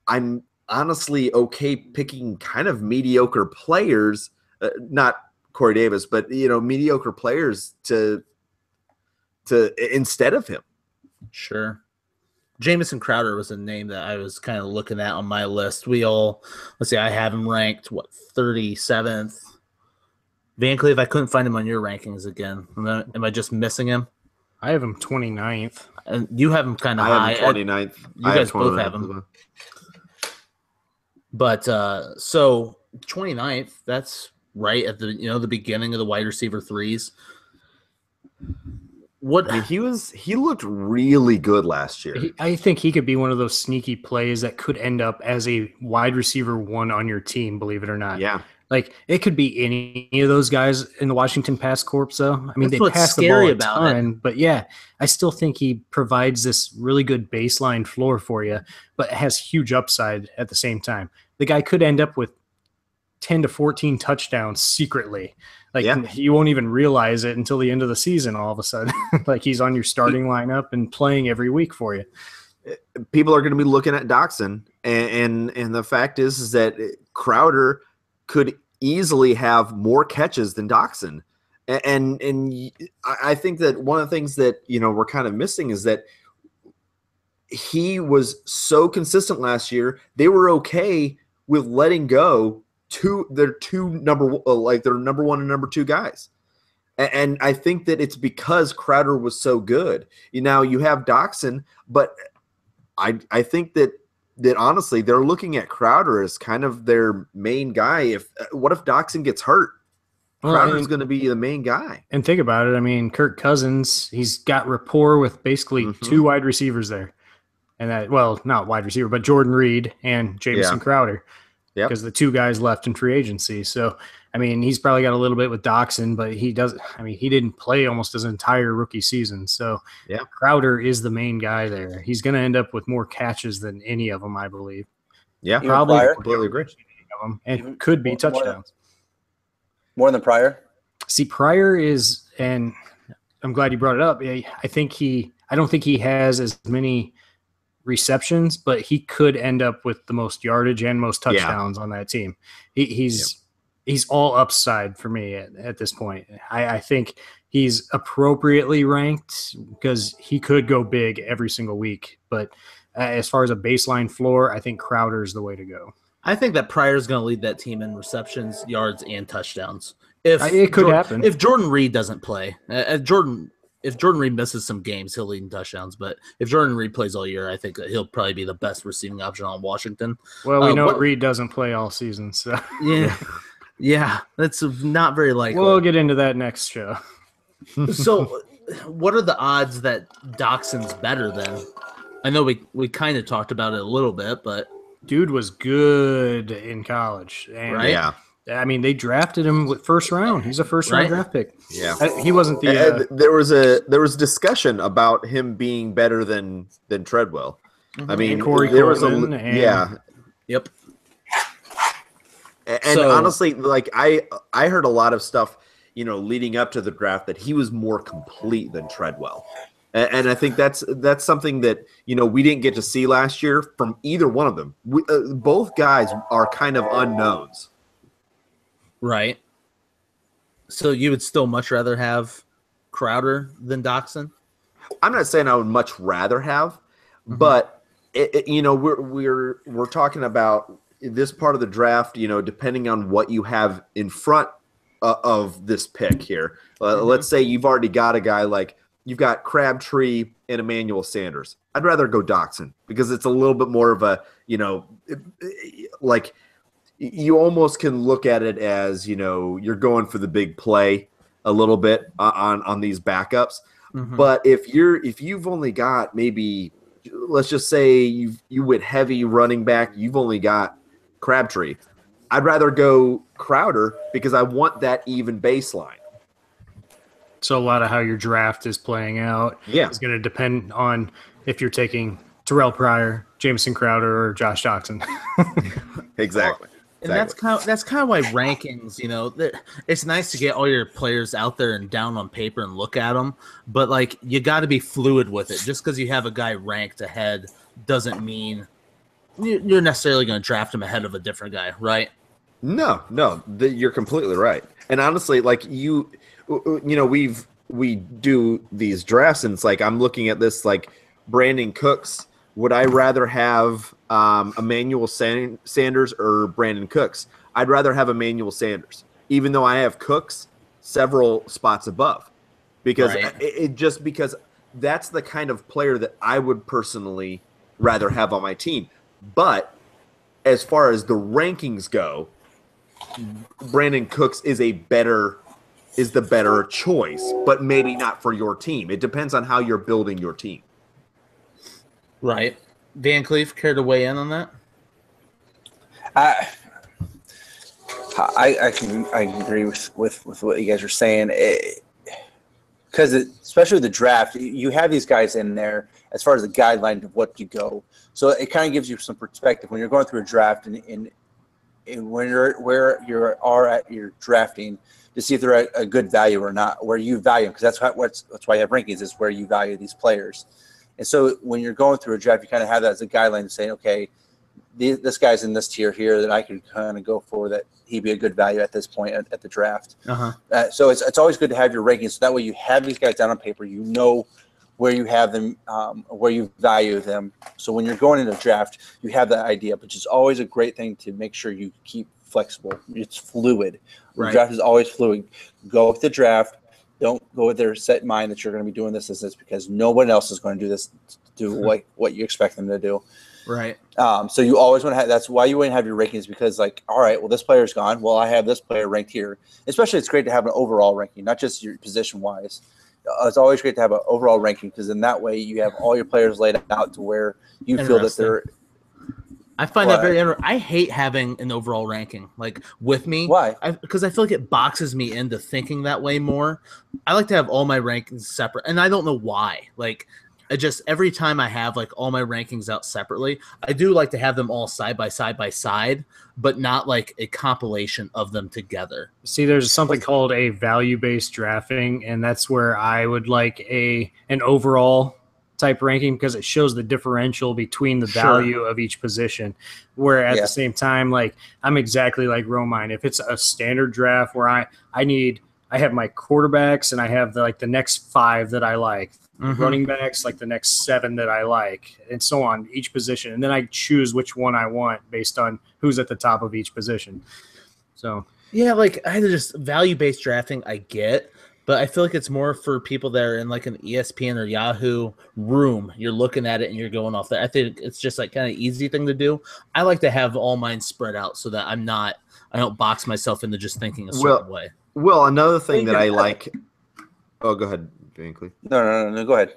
Speaker 3: I'm honestly okay picking kind of mediocre players, not Corey Davis, but mediocre players to instead of him.
Speaker 2: Sure. Jamison Crowder was a name that I was kind of looking at on my list. Let's see, I have him ranked, 37th. Van Cleve, I couldn't find him on your rankings again. Am I just missing him?
Speaker 4: I have him 29th.
Speaker 2: And you have him kind of
Speaker 3: I
Speaker 2: high.
Speaker 3: have him 29th.
Speaker 2: You guys both have him. But so 29th, that's right at the beginning of the wide receiver threes.
Speaker 3: He looked really good last year.
Speaker 4: I think he could be one of those sneaky plays that could end up as a wide receiver 1 on your team, believe it or not.
Speaker 3: Yeah.
Speaker 4: Like, it could be any of those guys in the Washington Pass Corps, though. I mean,
Speaker 2: That's
Speaker 4: they pass the ball a ton, but yeah, I still think he provides this really good baseline floor for you, but has huge upside at the same time. The guy could end up with 10 to 14 touchdowns secretly. Like, you won't even realize it until the end of the season all of a sudden. Like, he's on your starting lineup and playing every week for you.
Speaker 3: People are going to be looking at Doxson, and the fact is that Crowder could easily have more catches than Doxson. And I think that one of the things that, we're kind of missing is that he was so consistent last year. They were okay with letting go their number 1 and number 2 guys. And I think that it's because Crowder was so good. Now you have Doxson, but I think that honestly they're looking at Crowder as kind of their main guy. What if Doxson gets hurt? Crowder's going to be the main guy.
Speaker 4: And think about it. I mean, Kirk Cousins, he's got rapport with basically 2 wide receivers there. And that, not wide receiver, but Jordan Reed and Jamison Crowder. Because the 2 guys left in free agency. So, I mean, he's probably got a little bit with Doxson, but he didn't play almost his entire rookie season. So, Crowder is the main guy there. He's going to end up with more catches than any of them, I believe.
Speaker 3: Yeah,
Speaker 4: probably.
Speaker 3: Completely agree.
Speaker 4: And could be touchdowns.
Speaker 1: More than Pryor?
Speaker 4: See, Pryor is, and I'm glad you brought it up. I don't think he has as many receptions, but he could end up with the most yardage and most touchdowns on that team. He's all upside for me at this point. I think he's appropriately ranked because he could go big every single week. But as far as a baseline floor, I think Crowder's the way to go.
Speaker 2: I think that Pryor's going to lead that team in receptions, yards, and touchdowns.
Speaker 4: It could happen.
Speaker 2: If Jordan Reed doesn't play, if Jordan Reed misses some games, he'll lead in touchdowns. But if Jordan Reed plays all year, I think that he'll probably be the best receiving option on Washington.
Speaker 4: Well, we know Reed doesn't play all season, so
Speaker 2: yeah, that's not very likely.
Speaker 4: We'll get into that next show.
Speaker 2: So, what are the odds that Doxson's better than? I know we kind of talked about it a little bit, but
Speaker 4: dude was good in college,
Speaker 2: right?
Speaker 3: Yeah.
Speaker 4: I mean, they drafted him with first round. He's a first round draft pick.
Speaker 3: Yeah,
Speaker 4: he wasn't the.
Speaker 3: There was discussion about him being better than Treadwell. I mean,
Speaker 4: and Corey
Speaker 3: there was
Speaker 2: Yep.
Speaker 3: And honestly, like I heard a lot of stuff, leading up to the draft that he was more complete than Treadwell. And I think that's something that, we didn't get to see last year from either one of them. Both guys are kind of unknowns.
Speaker 2: Right. So you would still much rather have Crowder than Doxson?
Speaker 3: I'm not saying I would much rather have, but we're talking about this part of the draft, depending on what you have in front of this pick here. Let's say you've already got a guy like you've got Crabtree and Emmanuel Sanders. I'd rather go Doxson because it's a little bit more of a, like you almost can look at it as, you're going for the big play a little bit on these backups. But if you've only got maybe, let's just say you went heavy running back, you've only got Crabtree. I'd rather go Crowder because I want that even baseline.
Speaker 4: So a lot of how your draft is playing out is going to depend on if you're taking Terrell Pryor, Jamison Crowder, or Josh Doxson.
Speaker 3: Exactly.
Speaker 2: And that's kind of why rankings, it's nice to get all your players out there and down on paper and look at them, but like you got to be fluid with it. Just because you have a guy ranked ahead doesn't mean you're necessarily going to draft him ahead of a different guy, right? No,
Speaker 3: you're completely right. And honestly, like we've we do these drafts, and it's like I'm looking at this like Brandon Cooks. Would I rather have Emmanuel Sanders or Brandon Cooks? I'd rather have Emmanuel Sanders, even though I have Cooks several spots above, because because that's the kind of player that I would personally rather have on my team. But as far as the rankings go, Brandon Cooks is the better choice, but maybe not for your team. It depends on how you're building your team.
Speaker 2: Right. Van Cleef, care to weigh in on that?
Speaker 1: I agree with what you guys are saying. Because especially with the draft, you have these guys in there as far as the guideline of what you go. So it kind of gives you some perspective when you're going through a draft and when where you are at your drafting to see if they're a good value or not, where you value them, because that's why you have rankings, is where you value these players. And so when you're going through a draft, you kind of have that as a guideline to say, okay, this guy's in this tier here that I could kind of go for, that he'd be a good value at this point at the draft. So it's always good to have your rankings. So that way you have these guys down on paper. You know where you have them, where you value them. So when you're going into a draft, you have that idea, which is always a great thing to make sure you keep flexible. It's fluid. The draft is always fluid. Go with the draft. Don't go with their set mind that you're going to be doing this because no one else is going to do this, do what you expect them to do.
Speaker 2: Right.
Speaker 1: So you always want to have, that's why you want to have your rankings, because like, all right, well, this player's gone. Well, I have this player ranked here. Especially it's great to have an overall ranking, not just your position wise. It's always great to have an overall ranking, because in that way you have all your players laid out to where you feel that they're.
Speaker 2: I find that very interesting. I hate having an overall ranking like with me.
Speaker 1: Why?
Speaker 2: Because I feel like it boxes me into thinking that way more. I like to have all my rankings separate, and I don't know why. Like, every time I have like all my rankings out separately, I do like to have them all side by side, but not like a compilation of them together.
Speaker 4: See, there's something called a value-based drafting, and that's where I would like an overall type ranking, because it shows the differential between the value of each position. Where at the same time, like, I'm exactly like Romine. If it's a standard draft where I have my quarterbacks and I have the next 5 that I like, running backs like the next 7 that I like, and so on, each position, and then I choose which one I want based on who's at the top of each position. So
Speaker 2: yeah, like I just value-based drafting I get, but I feel like it's more for people that are in like an ESPN or Yahoo room. You're looking at it and you're going off that. I think it's just like kind of easy thing to do. I like to have all mine spread out so that I don't box myself into just thinking a certain way.
Speaker 3: Well, another thing that I like. Oh, go ahead, Binkley.
Speaker 1: No, go ahead.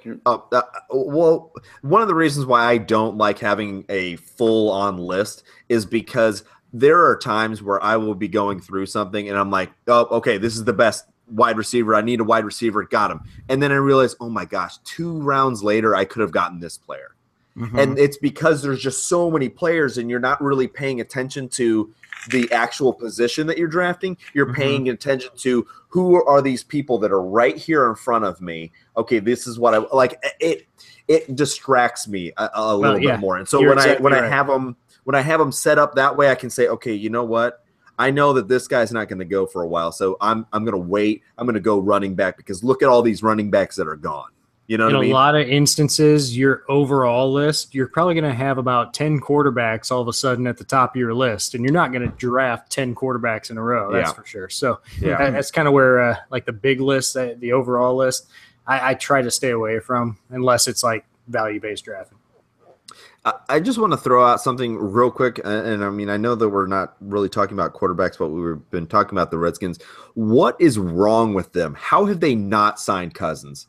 Speaker 3: Well, one of the reasons why I don't like having a full-on list is because there are times where I will be going through something and I'm like, oh, okay, this is the best wide receiver. I need a wide receiver. Got him. And then I realize, oh my gosh, 2 rounds later, I could have gotten this player. And it's because there's just so many players and you're not really paying attention to the actual position that you're drafting. You're paying attention to who are these people that are right here in front of me. Okay, this is what I like. It distracts me a little bit more. And so when I have them set up that way, I can say, okay, you know what? I know that this guy's not going to go for a while, so I'm going to wait. I'm going to go running back, because look at all these running backs that are gone. You know what I mean?
Speaker 4: In a lot of instances, your overall list, you're probably going to have about 10 quarterbacks all of a sudden at the top of your list, and you're not going to draft 10 quarterbacks in a row. That's for sure. So that's kind of where like the big list, the overall list, I try to stay away from unless it's like value-based drafting.
Speaker 3: I just want to throw out something real quick, and I mean, I know that we're not really talking about quarterbacks, but we've been talking about the Redskins. What is wrong with them? How have they not signed Cousins?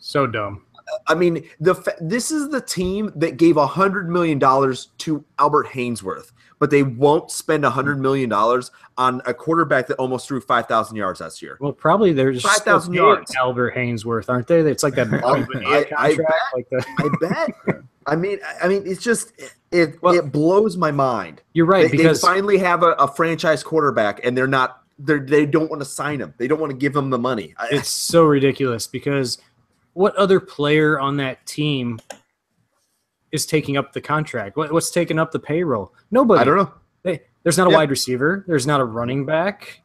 Speaker 4: So dumb.
Speaker 3: I mean, this is the team that gave $100 million to Albert Haynesworth, but they won't spend $100 million on a quarterback that almost threw 5,000 yards last year.
Speaker 4: Well, probably they're just
Speaker 3: 5,000 yards.
Speaker 4: Albert Haynesworth, aren't they? It's like that contract.
Speaker 3: I bet. I mean, it's just it blows my mind.
Speaker 4: You're right,
Speaker 3: because they finally have a franchise quarterback, and they don't want to sign him. They don't want to give him the money.
Speaker 4: It's so ridiculous, because what other player on that team is taking up the contract? What's taking up the payroll? Nobody.
Speaker 3: I don't know.
Speaker 4: There's not a wide receiver. There's not a running back.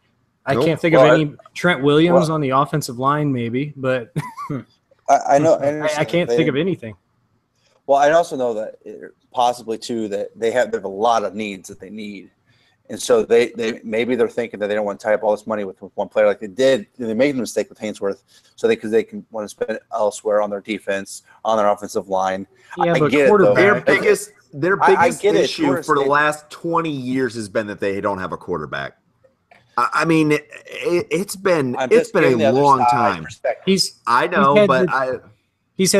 Speaker 4: I
Speaker 3: Nope.
Speaker 4: can't think of any. Trent Williams on the offensive line, maybe, but
Speaker 1: I know.
Speaker 4: I can't think of anything.
Speaker 1: Well, I also know that possibly too that they have a lot of needs that they need, and so they maybe they're thinking that they don't want to tie up all this money with one player like they did. They made a mistake with Hainsworth, so because they can want to spend it elsewhere on their defense, on their offensive line.
Speaker 4: Yeah,
Speaker 1: I
Speaker 4: but
Speaker 1: get
Speaker 4: quarterback.
Speaker 1: it, though.
Speaker 3: Their
Speaker 1: I
Speaker 3: biggest
Speaker 1: get it.
Speaker 3: issue for the last 20 years has been that they don't have a quarterback. I mean, it's been a long time.
Speaker 4: He's had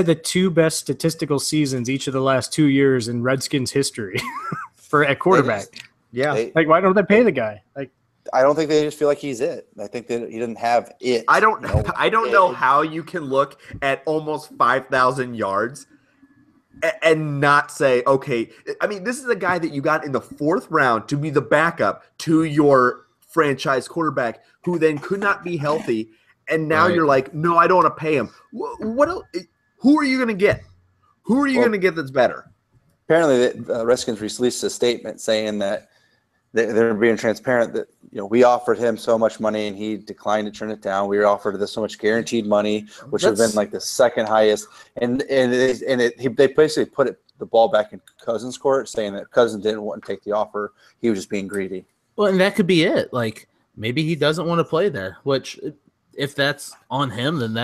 Speaker 4: the two best statistical seasons each of the last 2 years in Redskins history at quarterback. Like, why don't they pay the guy? Like,
Speaker 1: I don't think they just feel like he's it. I think that he doesn't have it.
Speaker 3: I don't know how you can look at almost 5,000 yards and not say, okay. I mean, this is a guy that you got in the 4th round to be the backup to your franchise quarterback, who then could not be healthy, and now you're like, no, I don't want to pay him. What else? Who are you going to get? Who are you going to get that's better?
Speaker 1: Apparently, the Redskins released a statement saying that they're being transparent. That we offered him so much money and he declined to turn it down. We offered this so much guaranteed money, which would have been like the second highest. And they basically put the ball back in Cousins' court, saying that Cousins didn't want to take the offer. He was just being greedy.
Speaker 2: Well, and that could be it. Like, maybe he doesn't want to play there, which if that's on him, then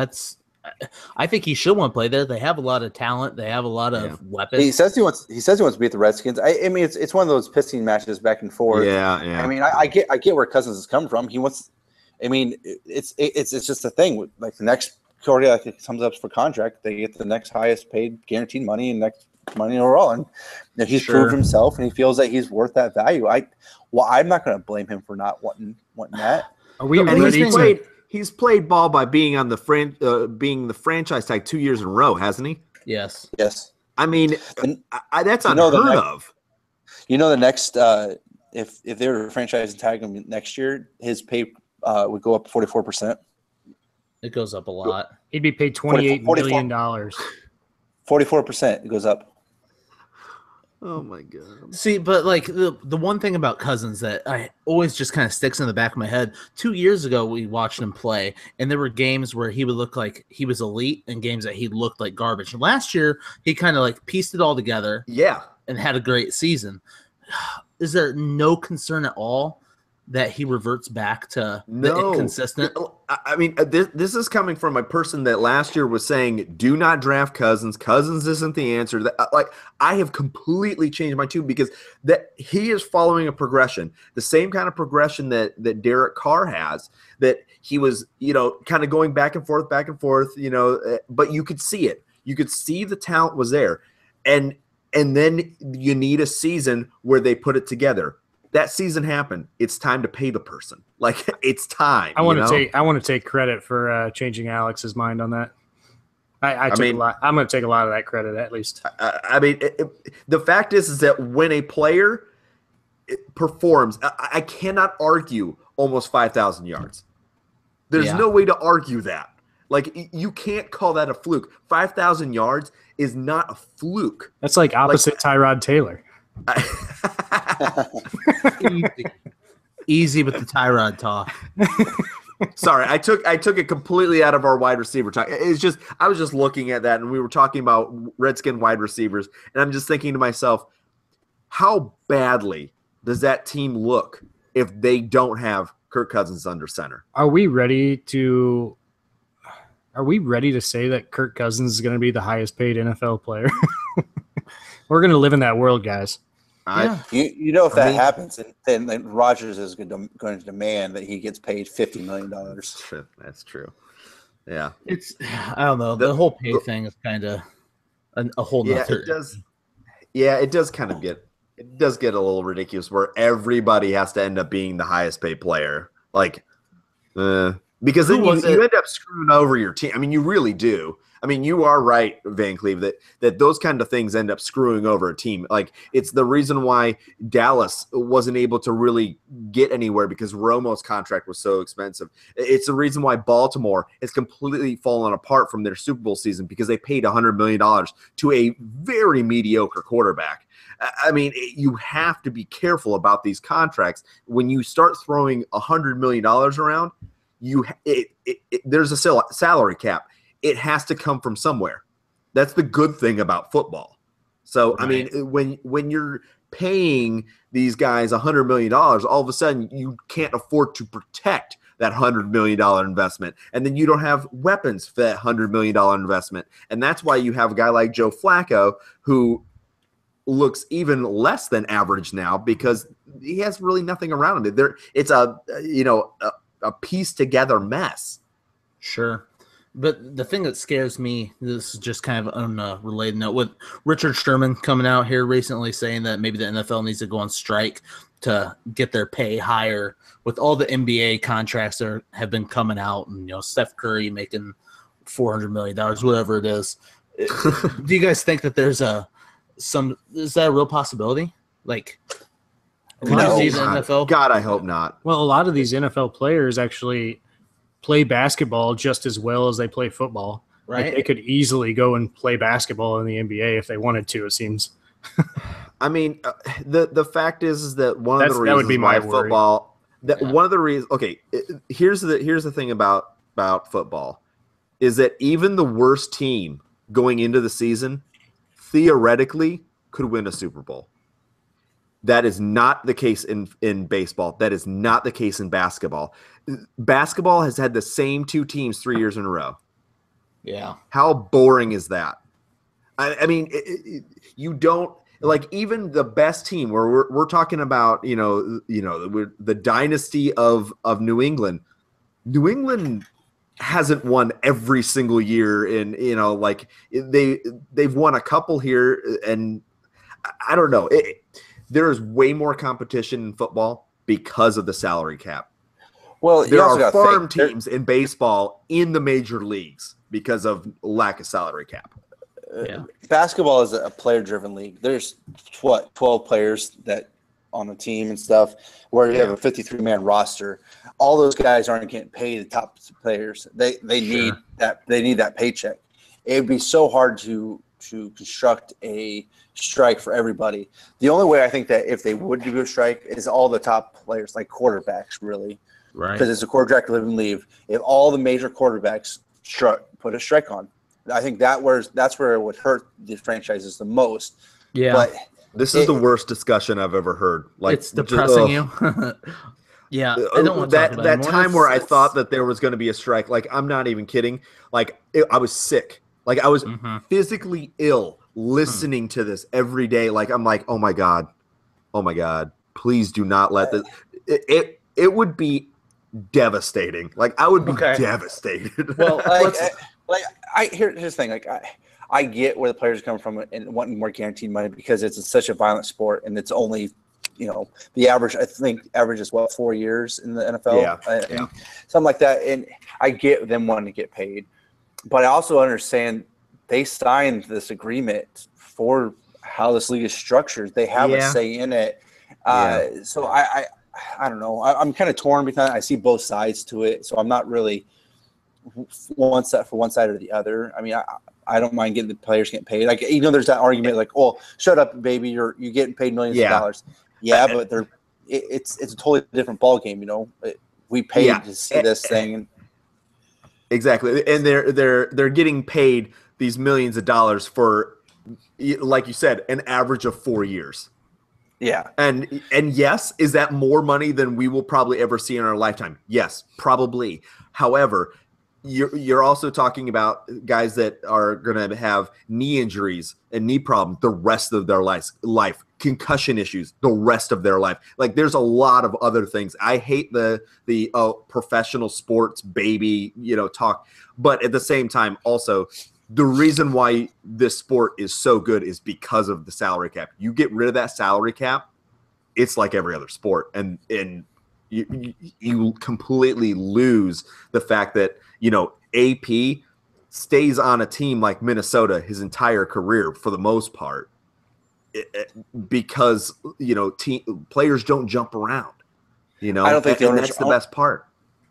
Speaker 2: I think he should want to play there. They have a lot of talent. They have a lot of weapons.
Speaker 1: He says he wants to beat the Redskins. I mean, it's one of those pissing matches back and forth.
Speaker 3: Yeah.
Speaker 1: I mean, I get where Cousins is coming from. He wants. I mean, it's just a thing. Like the next quarterback that comes up for contract, they get the next highest paid guaranteed money and next money overall. And he's proved himself, and he feels that he's worth that value. I'm not going to blame him for not wanting that.
Speaker 4: Are we ready
Speaker 3: He's played ball by being on being the franchise tag 2 years in a row, hasn't he?
Speaker 2: Yes.
Speaker 3: I mean, that's unheard of.
Speaker 1: The next if they were to franchise tag him next year, his pay would go up 44%.
Speaker 2: It goes up a lot.
Speaker 4: He'd be paid $28 million.
Speaker 1: 44% it goes up.
Speaker 3: Oh my God.
Speaker 2: See, but like the one thing about Cousins that I always just kind of sticks in the back of my head, 2 years ago we watched him play, and there were games where he would look like he was elite and games that he looked like garbage. And last year he kind of like pieced it all together.
Speaker 3: Yeah.
Speaker 2: And had a great season. Is there no concern at all that he reverts back to consistent?
Speaker 3: I mean, this is coming from a person that last year was saying, do not draft Cousins. Cousins isn't the answer. Like, I have completely changed my tune because that he is following a progression, the same kind of progression that Derek Carr has, that he was, kind of going back and forth, but you could see it. You could see the talent was there. And then you need a season where they put it together. That season happened. It's time to pay the person. Like, it's time.
Speaker 4: I want to take credit for changing Alex's mind on that. I took a lot. I'm going to take a lot of that credit, at least.
Speaker 3: I mean, the fact is that when a player performs, I cannot argue almost 5,000 yards. There's no way to argue that. Like, you can't call that a fluke. 5,000 yards is not a fluke.
Speaker 4: That's like opposite Tyrod Taylor.
Speaker 2: Easy with the Tyrod talk.
Speaker 3: Sorry, I took it completely out of our wide receiver talk. It's just I was just looking at that, and we were talking about Redskin wide receivers, and I'm just thinking to myself, how badly does that team look if they don't have Kirk Cousins under center?
Speaker 4: Are we ready to say that Kirk Cousins is going to be the highest paid NFL player? We're going to live in that world, guys.
Speaker 1: If that happens, then Rodgers is going to demand that he gets paid $50 million.
Speaker 3: That's true. Yeah.
Speaker 2: I don't know. The whole pay thing is kind of a whole nother.
Speaker 3: It does. Yeah, it does kind of get a little ridiculous where everybody has to end up being the highest paid player. Like, because then you end up screwing over your team. I mean, you really do. I mean, you are right, Van Cleve, that those kind of things end up screwing over a team. Like, it's the reason why Dallas wasn't able to really get anywhere because Romo's contract was so expensive. It's the reason why Baltimore has completely fallen apart from their Super Bowl season because they paid $100 million to a very mediocre quarterback. I mean, you have to be careful about these contracts. When you start throwing $100 million around, there's a salary cap. It has to come from somewhere. That's the good thing about football. So, right. I mean, when you're paying these guys $100 million, all of a sudden you can't afford to protect that $100 million investment. And then you don't have weapons for that $100 million investment. And that's why you have a guy like Joe Flacco who looks even less than average now because he has really nothing around him. It's a pieced together mess.
Speaker 2: Sure. But the thing that scares me, this is just kind of on a related note, with Richard Sherman coming out here recently saying that maybe the NFL needs to go on strike to get their pay higher with all the NBA contracts that have been coming out and, Steph Curry making $400 million, whatever it is. Do you guys think that there's is that a real possibility? Like, could you see the NFL?
Speaker 3: God, I hope not.
Speaker 4: Well, a lot of these NFL players actually play basketball just as well as they play football. Right. Like, they could easily go and play basketball in the NBA if they wanted to, it seems.
Speaker 3: I mean, the fact is that one of the reasons
Speaker 4: that would be my
Speaker 3: football one of the reasons, okay, here's the thing about football is that even the worst team going into the season theoretically could win a Super Bowl. That is not the case in baseball. That is not the case in basketball. Basketball has had the same two teams 3 years in a row.
Speaker 2: Yeah.
Speaker 3: How boring is that? I mean, you don't like even the best team where we're talking about, the dynasty of New England. New England hasn't won every single year they've won a couple here, and I don't know. There is way more competition in football because of the salary cap.
Speaker 1: Well,
Speaker 3: there are farm teams in baseball in the major leagues because of lack of salary cap.
Speaker 2: Yeah.
Speaker 1: Basketball is a player-driven league. There's 12 players that on the team and stuff, where you have a 53-man roster. All those guys aren't getting paid. The top players, they need that paycheck. It would be so hard to construct a strike for everybody. The only way I think that if they would do a strike is all the top players, like quarterbacks, really,
Speaker 2: right?
Speaker 1: Because it's a quarterback live and leave. If all the major quarterbacks put a strike on, I think that's where it would hurt the franchises the most.
Speaker 2: Yeah,
Speaker 1: but
Speaker 3: this is the worst discussion I've ever heard. Like,
Speaker 2: it's depressing you. Yeah, I don't want to talk about
Speaker 3: that time where I thought that there was going to be a strike. Like, I'm not even kidding. Like, I was sick. Like, I was physically ill listening to this every day. Like, I'm like, oh my god, please do not let this. It would be devastating. Like, I would be devastated.
Speaker 1: Well, here's the thing. Like, I get where the players come from and wanting more guaranteed money because it's such a violent sport and it's only, the average. I think average is 4 years in the NFL, something like that. And I get them wanting to get paid, but I also understand they signed this agreement for how this league is structured. They have a say in it. So I don't know. I'm kind of torn because I see both sides to it. So I'm not really one side or the other. I mean, I don't mind getting the players getting paid. Like, there's that argument like, oh, shut up, baby, you're getting paid millions of dollars. Yeah, but it's a totally different ball game. We paid to see this thing.
Speaker 3: Exactly, and they're getting paid these millions of dollars for, like you said, an average of 4 years.
Speaker 1: Yeah,
Speaker 3: and yes, is that more money than we will probably ever see in our lifetime? Yes, probably. However, you're also talking about guys that are going to have knee injuries and knee problems the rest of their life, concussion issues the rest of their life. Like, there's a lot of other things. I hate the professional sports baby, talk, but at the same time, also the reason why this sport is so good is because of the salary cap. You get rid of that salary cap, it's like every other sport, and you completely lose the fact that AP stays on a team like Minnesota his entire career for the most part, because players don't jump around. I don't think that's the best part.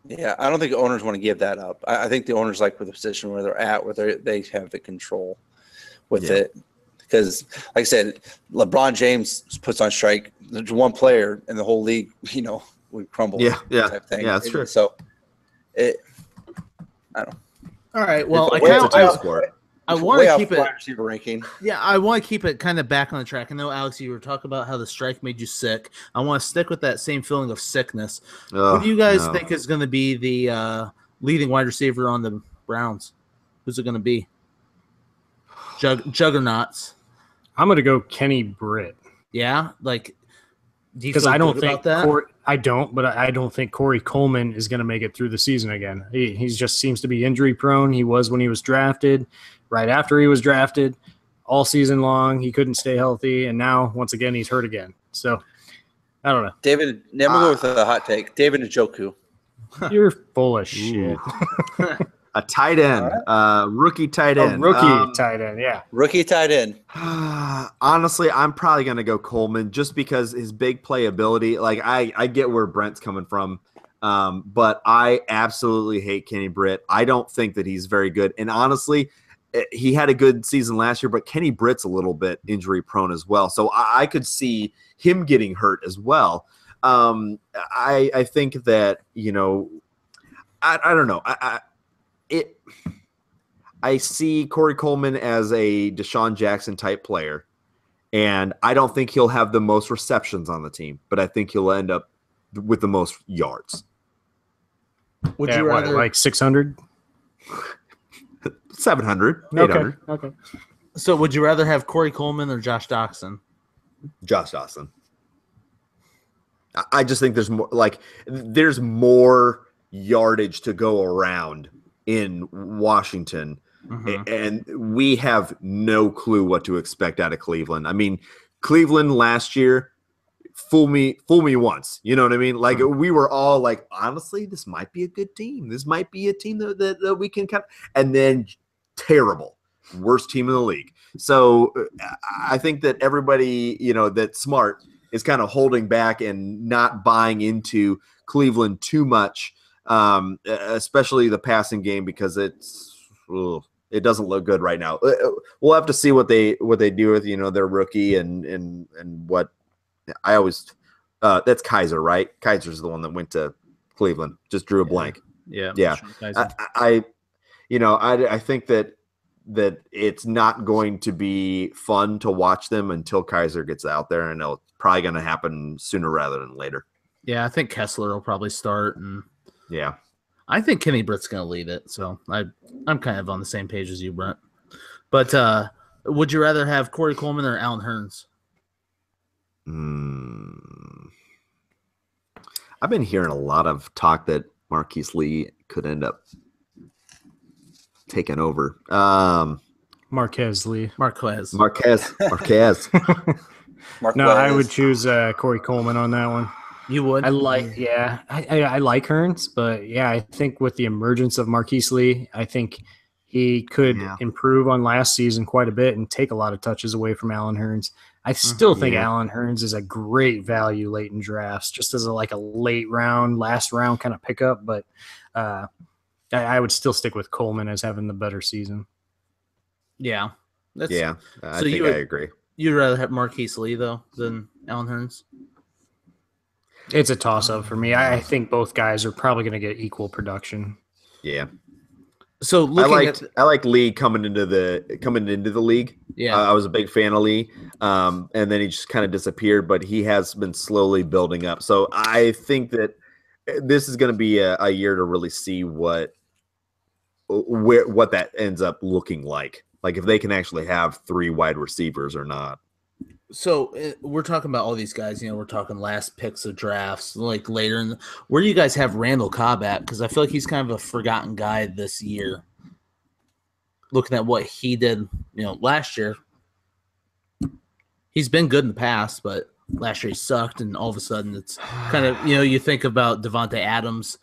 Speaker 1: Yeah, I don't think owners want to give that up. I think the owners like with the position where they're at, where they have the control with it. Because, like I said, LeBron James puts on strike. There's one player in the whole league, would crumble.
Speaker 3: Yeah.
Speaker 1: Type thing.
Speaker 3: Yeah, that's true.
Speaker 1: So, I don't know.
Speaker 2: All right. Well, I want to keep it
Speaker 1: wide receiver ranking.
Speaker 2: Yeah, I want to keep it kind of back on the track. I know, Alex, you were talking about how the strike made you sick. I want to stick with that same feeling of sickness. Who do you guys think is going to be the leading wide receiver on the Browns? Who's it going to be? Juggernauts.
Speaker 4: I'm going to go Kenny Britt.
Speaker 2: Yeah,
Speaker 4: because I don't think that. I don't think Corey Coleman is going to make it through the season again. He just seems to be injury prone. He was when he was drafted, right after he was drafted, all season long. He couldn't stay healthy, and now once again he's hurt again. So I don't know.
Speaker 1: David, never go with a hot take. David Njoku.
Speaker 4: You're full of shit.
Speaker 3: A tight end, rookie tight end.
Speaker 4: Tight end, yeah.
Speaker 1: Rookie tight end.
Speaker 3: Honestly, I'm probably going to go Coleman just because his big playability. I get where Brent's coming from, but I absolutely hate Kenny Britt. I don't think that he's very good. And honestly, he had a good season last year, but Kenny Britt's a little bit injury prone as well. So I could see him getting hurt as well. I think that, I don't know. I see Corey Coleman as a Deshaun Jackson type player, and I don't think he'll have the most receptions on the team, but I think he'll end up with the most yards.
Speaker 2: Would you rather
Speaker 4: like 600?
Speaker 3: 700, 800.
Speaker 4: Okay.
Speaker 2: So would you rather have Corey Coleman or Josh Doctson?
Speaker 3: Josh Doctson. I just think there's more yardage to go around in Washington, and we have no clue what to expect out of Cleveland. I mean, Cleveland last year, fool me once. You know what I mean? We were all like, honestly, this might be a good team. This might be a team that we can kind of, and then terrible, worst team in the league. So I think that everybody, that's smart is kind of holding back and not buying into Cleveland too much. Especially the passing game, because it doesn't look good right now. We'll have to see what they do with their rookie and what I always that's Kaiser, right? Kaiser's the one that went to Cleveland. Just drew a blank.
Speaker 2: Yeah.
Speaker 3: I think that it's not going to be fun to watch them until Kaiser gets out there, and it's probably going to happen sooner rather than later.
Speaker 2: Yeah, I think Kessler will probably start and.
Speaker 3: Yeah,
Speaker 2: I think Kenny Britt's going to lead it, so I'm kind of on the same page as you, Brent. But would you rather have Corey Coleman or Allen Hurns?
Speaker 3: I've been hearing a lot of talk that Marquise Lee could end up taking over.
Speaker 4: Marquez Lee.
Speaker 2: Marquez.
Speaker 4: No, I would choose Corey Coleman on that one.
Speaker 2: You would?
Speaker 4: I like Hurns, but I think with the emergence of Marquise Lee, I think he could improve on last season quite a bit and take a lot of touches away from Allen Hurns. I still think Allen Hurns is a great value late in drafts, just as a late round, last round kind of pickup. But I would still stick with Coleman as having the better season.
Speaker 2: Yeah.
Speaker 3: I agree.
Speaker 2: You'd rather have Marquise Lee, though, than Allen Hurns?
Speaker 4: It's a toss-up for me. I think both guys are probably going to get equal production.
Speaker 3: Yeah.
Speaker 2: So
Speaker 3: I like Lee coming into the league.
Speaker 2: Yeah.
Speaker 3: I was a big fan of Lee, and then he just kind of disappeared. But he has been slowly building up. So I think that this is going to be a year to really see what that ends up looking like. Like if they can actually have 3 wide receivers or not.
Speaker 2: So we're talking about all these guys, we're talking last picks of drafts, later. Where do you guys have Randall Cobb at? Because I feel like he's kind of a forgotten guy this year. Looking at what he did, last year. He's been good in the past, but last year he sucked, and all of a sudden it's kind of, you think about Devontae Adams.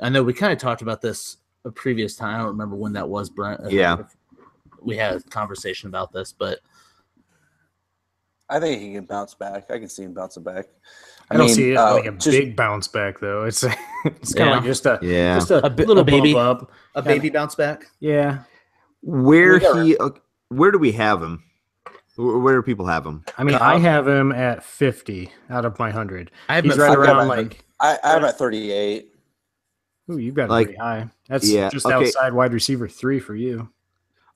Speaker 2: I know we kind of talked about this a previous time. I don't remember when that was, Brent.
Speaker 3: Yeah.
Speaker 2: We had a conversation about this, but
Speaker 1: I think he can bounce back. I can see him bouncing back.
Speaker 4: I don't see it like a
Speaker 1: just-
Speaker 4: big bounce back though. It's kind of like just a
Speaker 2: little
Speaker 4: baby
Speaker 2: bump up,
Speaker 4: a
Speaker 2: baby bounce back.
Speaker 4: Yeah.
Speaker 3: Where do we have him? Where do people have him?
Speaker 4: I mean, I have him at 50 out of my 100. He's
Speaker 2: at
Speaker 4: right around
Speaker 1: 50.
Speaker 4: like.
Speaker 1: I have him at 38.
Speaker 4: Ooh, you've got it
Speaker 3: Like,
Speaker 4: pretty high. That's
Speaker 3: yeah,
Speaker 4: just
Speaker 3: okay.
Speaker 4: outside wide receiver 3 for you.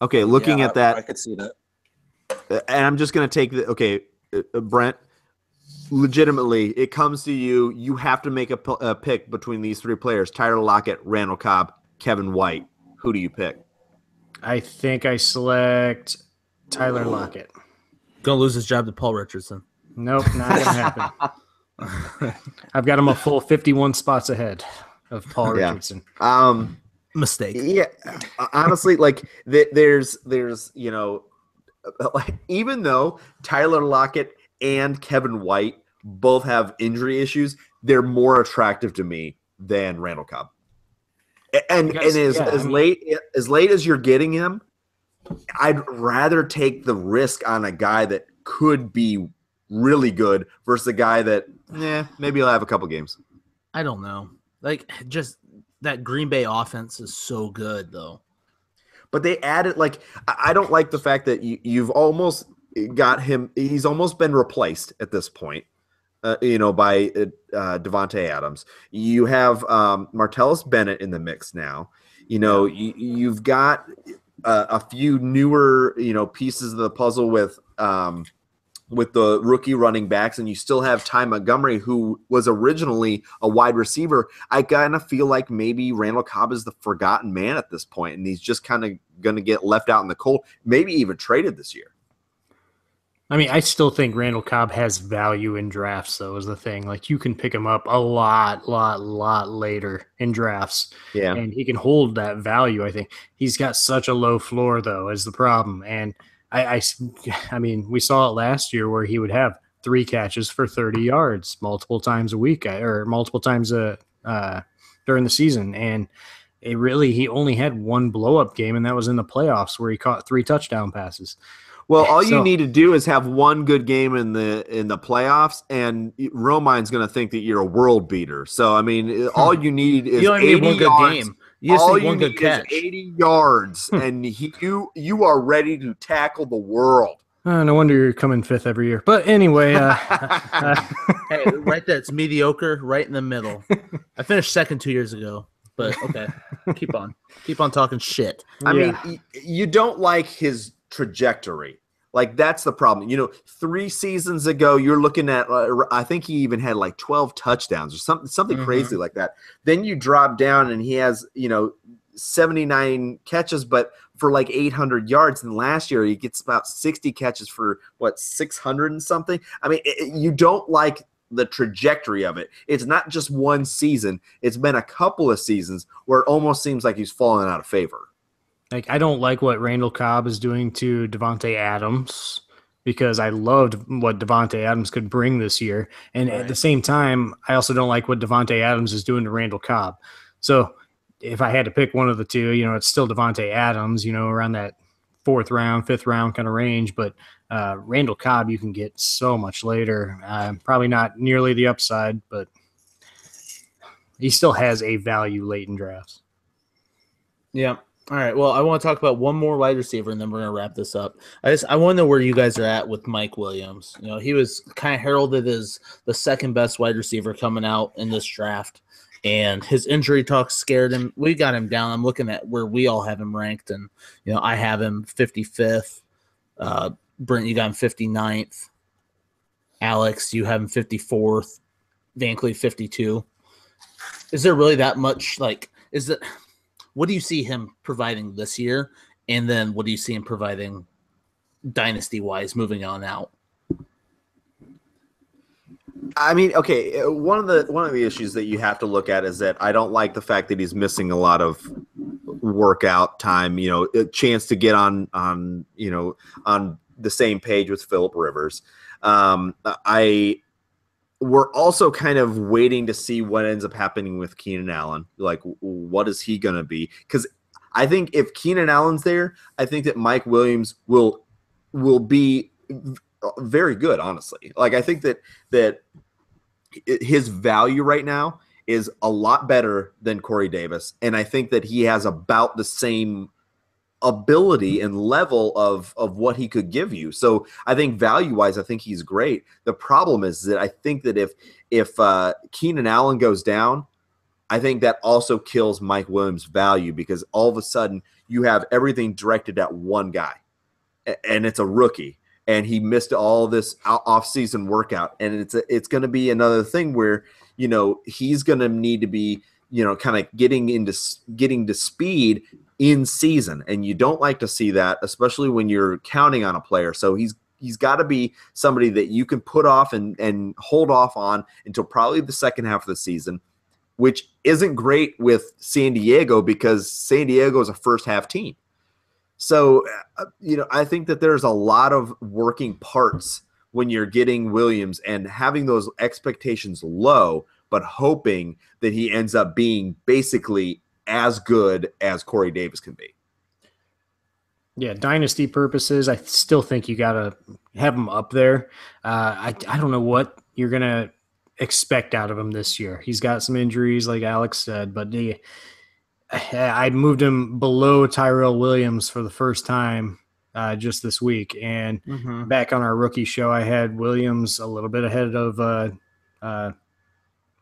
Speaker 3: Okay, looking
Speaker 1: Yeah,
Speaker 3: at that,
Speaker 1: I could see that.
Speaker 3: and I'm just going to take Brent, legitimately, it comes to you. You have to make a pick between these 3 players: Tyler Lockett, Randall Cobb, Kevin White. Who do you pick?
Speaker 4: I think I select Tyler Lockett.
Speaker 2: Gonna lose his job to Paul Richardson.
Speaker 4: Nope, not going to happen. I've got him a full 51 spots ahead of Paul
Speaker 3: Yeah.
Speaker 4: Richardson.
Speaker 2: Mistake.
Speaker 3: Yeah, honestly, like there's like, even though Tyler Lockett and Kevin White both have injury issues, they're more attractive to me than Randall Cobb. And late as you're getting him, I'd rather take the risk on a guy that could be really good versus a guy that maybe he'll have a couple games.
Speaker 2: I don't know. Like, just that Green Bay offense is so good, though.
Speaker 3: But they added, like, I don't like the fact that you've almost got him. He's almost been replaced at this point, by Devontae Adams. You have Martellus Bennett in the mix now. You've got a few newer, pieces of the puzzle with the rookie running backs, and you still have Ty Montgomery, who was originally a wide receiver. I kind of feel like maybe Randall Cobb is the forgotten man at this point, and he's just kind of going to get left out in the cold, maybe even traded this year.
Speaker 4: I mean, I still think Randall Cobb has value in drafts, though, is the thing. Like, you can pick him up a lot later in drafts.
Speaker 3: Yeah.
Speaker 4: And he can hold that value, I think. He's got such a low floor, though, is the problem. And I mean, we saw it last year where he would have 3 catches for 30 yards multiple times a week or multiple times during the season. And he only had 1 blow-up game, and that was in the playoffs where he caught 3 touchdown passes.
Speaker 3: Well, all you need to do is have 1 good game in the playoffs, and Romine's going to think that you're a world beater. So, I mean, all you need is 80
Speaker 2: one good
Speaker 3: yards.
Speaker 2: game. You just
Speaker 3: all
Speaker 2: need
Speaker 3: you
Speaker 2: one good
Speaker 3: need
Speaker 2: catch.
Speaker 3: is 80 yards, and you are ready to tackle the world.
Speaker 4: No wonder you're coming 5th every year. But anyway,
Speaker 2: Hey, right there, it's mediocre, right in the middle. I finished 2nd 2 years ago, but okay, keep on talking shit.
Speaker 3: I mean, you don't like his trajectory. Like, that's the problem. 3 seasons ago, you're looking at, I think he even had like 12 touchdowns or something crazy like that. Then you drop down and he has, 79 catches, but for like 800 yards. And last year he gets about 60 catches for 600 and something. I mean, you don't like the trajectory of it. It's not just 1 season. It's been a couple of seasons where it almost seems like he's fallen out of favor.
Speaker 4: Like, I don't like what Randall Cobb is doing to Devontae Adams because I loved what Devontae Adams could bring this year. And at the same time, I also don't like what Devontae Adams is doing to Randall Cobb. So if I had to pick one of the two, it's still Devontae Adams, around that 4th round, 5th round kind of range. But Randall Cobb, you can get so much later. Probably not nearly the upside, but he still has a value late in drafts.
Speaker 2: Yeah. All right. Well, I want to talk about one more wide receiver, and then we're gonna wrap this up. I want to know where you guys are at with Mike Williams. He was kind of heralded as the 2nd best wide receiver coming out in this draft, and his injury talk scared him. We got him down. I'm looking at where we all have him ranked, and I have him 55th. Brent, you got him 59th. Alex, you have him 54th. Van Cleve 52. Is there really that much? What do you see him providing this year? And then what do you see him providing dynasty-wise moving on out?
Speaker 3: I mean, okay, one of the issues that you have to look at is that I don't like the fact that he's missing a lot of workout time, a chance to get on the same page with Phillip Rivers. I we're also kind of waiting to see what ends up happening with Keenan Allen. Like, what is he going to be? Because I think if Keenan Allen's there, I think that Mike Williams will be very good, honestly. Like, I think that his value right now is a lot better than Corey Davis, and I think that he has about the same ability and level of what he could give you. So I think value-wise, I think he's great. The problem is that I think that if Keenan Allen goes down, I think that also kills Mike Williams' value, because all of a sudden you have everything directed at one guy, and it's a rookie, and he missed all this off-season workout, and it's going to be another thing where, you know, he's going to need to be, you know, kind of getting to speed in season, and you don't like to see that, especially when you're counting on a player. So he's got to be somebody that you can put off and hold off on until probably the second half of the season, which isn't great with San Diego, because San Diego is a first half team. So, you know, I think that there's a lot of working parts when you're getting Williams and having those expectations low, but hoping that he ends up being basically as good as Corey Davis can be.
Speaker 4: Yeah, dynasty purposes, I still think you got to have him up there. I don't know what you're going to expect out of him this year. He's got some injuries, like Alex said, but I moved him below Tyrell Williams for the first time just this week. And back on our rookie show, I had Williams a little bit ahead of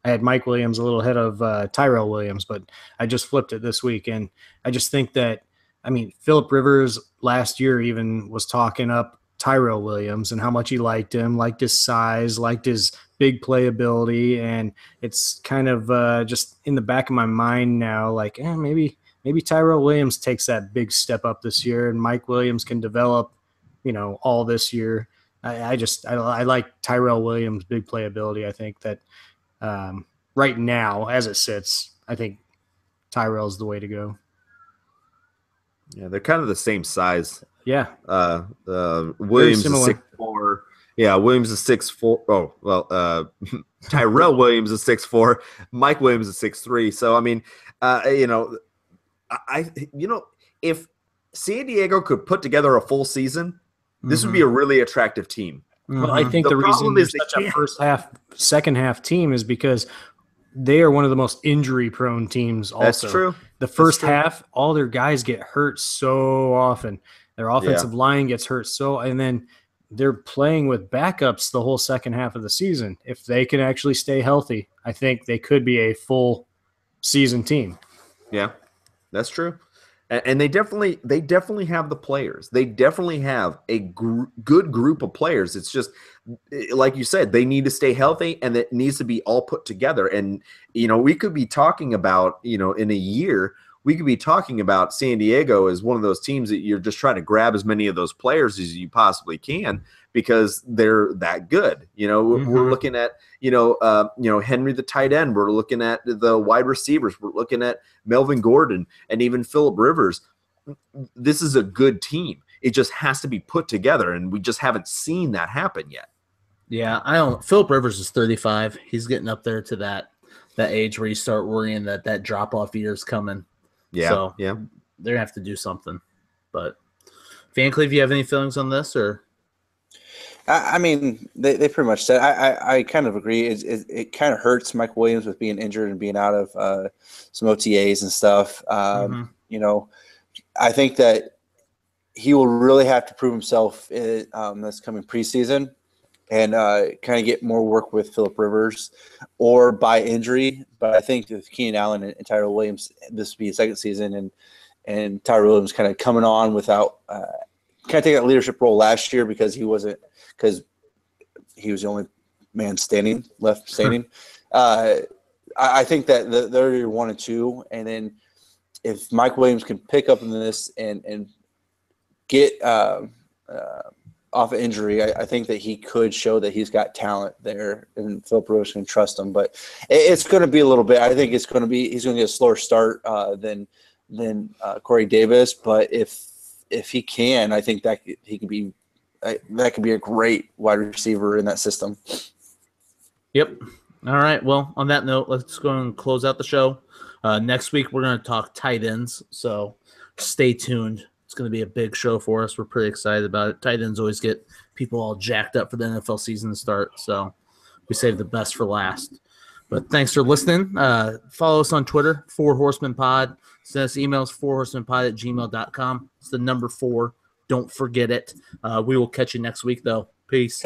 Speaker 4: I had Mike Williams a little ahead of Tyrell Williams, but I just flipped it this week. And I just think that, I mean, Phillip Rivers last year even was talking up Tyrell Williams and how much he liked him, liked his size, liked his big playability. And it's kind of just in the back of my mind now, like, maybe Tyrell Williams takes that big step up this year and Mike Williams can develop, you know, all this year. I like Tyrell Williams' big playability. I think that right now, as it sits, I think Tyrell's the way to go.
Speaker 3: Yeah, they're kind of the same size.
Speaker 4: Yeah.
Speaker 3: Williams is 6'4". Yeah, Williams is 6'4". Oh, well, Tyrell Williams is 6'4". Mike Williams is 6'3". So, I mean, you know, if San Diego could put together a full season, this would be a really attractive team.
Speaker 4: Well, I think the reason there's such a first half, second half team is because they are one of the most injury prone teams. Also,
Speaker 3: that's true.
Speaker 4: The first half, all their guys get hurt so often. Their offensive line gets hurt and then they're playing with backups the whole second half of the season. If they can actually stay healthy, I think they could be a full season team.
Speaker 3: Yeah, that's true. And they definitely have the players. They definitely have a good group of players. It's just, like you said, they need to stay healthy, and it needs to be all put together. And, you know, we could be talking about, you know, in a year, we could be talking about San Diego as one of those teams that you're just trying to grab as many of those players as you possibly can because they're that good. You know, we're looking at, Henry the tight end. We're looking at the wide receivers. We're looking at Melvin Gordon and even Phillip Rivers. This is a good team. It just has to be put together, and we just haven't seen that happen yet.
Speaker 2: Yeah, Phillip Rivers is 35. He's getting up there to that age where you start worrying that drop-off year is coming.
Speaker 3: Yeah,
Speaker 2: so
Speaker 3: yeah,
Speaker 2: they're gonna have to do something. But Van Cleve, you have any feelings on this, or?
Speaker 1: I mean, they pretty much said. I kind of agree. It kind of hurts Mike Williams with being injured and being out of some OTAs and stuff. You know, I think that he will really have to prove himself this coming preseason and kind of get more work with Phillip Rivers or by injury. But I think with Keenan Allen and Tyrell Williams, this will be a second season, and Tyrell Williams kind of coming on without kind of taking that leadership role last year because he was the only man left standing. I think that they're your 1 and 2, and then if Mike Williams can pick up in this and get off of injury, I think that he could show that he's got talent there, and Phillip Rivers can trust him. But it's going to be a little bit. I think he's going to get a slower start than Corey Davis. But if he can, I think that he can be that could be a great wide receiver in that system.
Speaker 2: Yep. All right. Well, on that note, let's go and close out the show. Next week, we're going to talk tight ends. So stay tuned. It's going to be a big show for us. We're pretty excited about it. Tight ends always get people all jacked up for the NFL season to start. So we save the best for last. But thanks for listening. Follow us on Twitter, 4 Horsemen Pod. Send us emails, 4horsemenpod@gmail.com. It's the number 4. Don't forget it. We will catch you next week, though. Peace.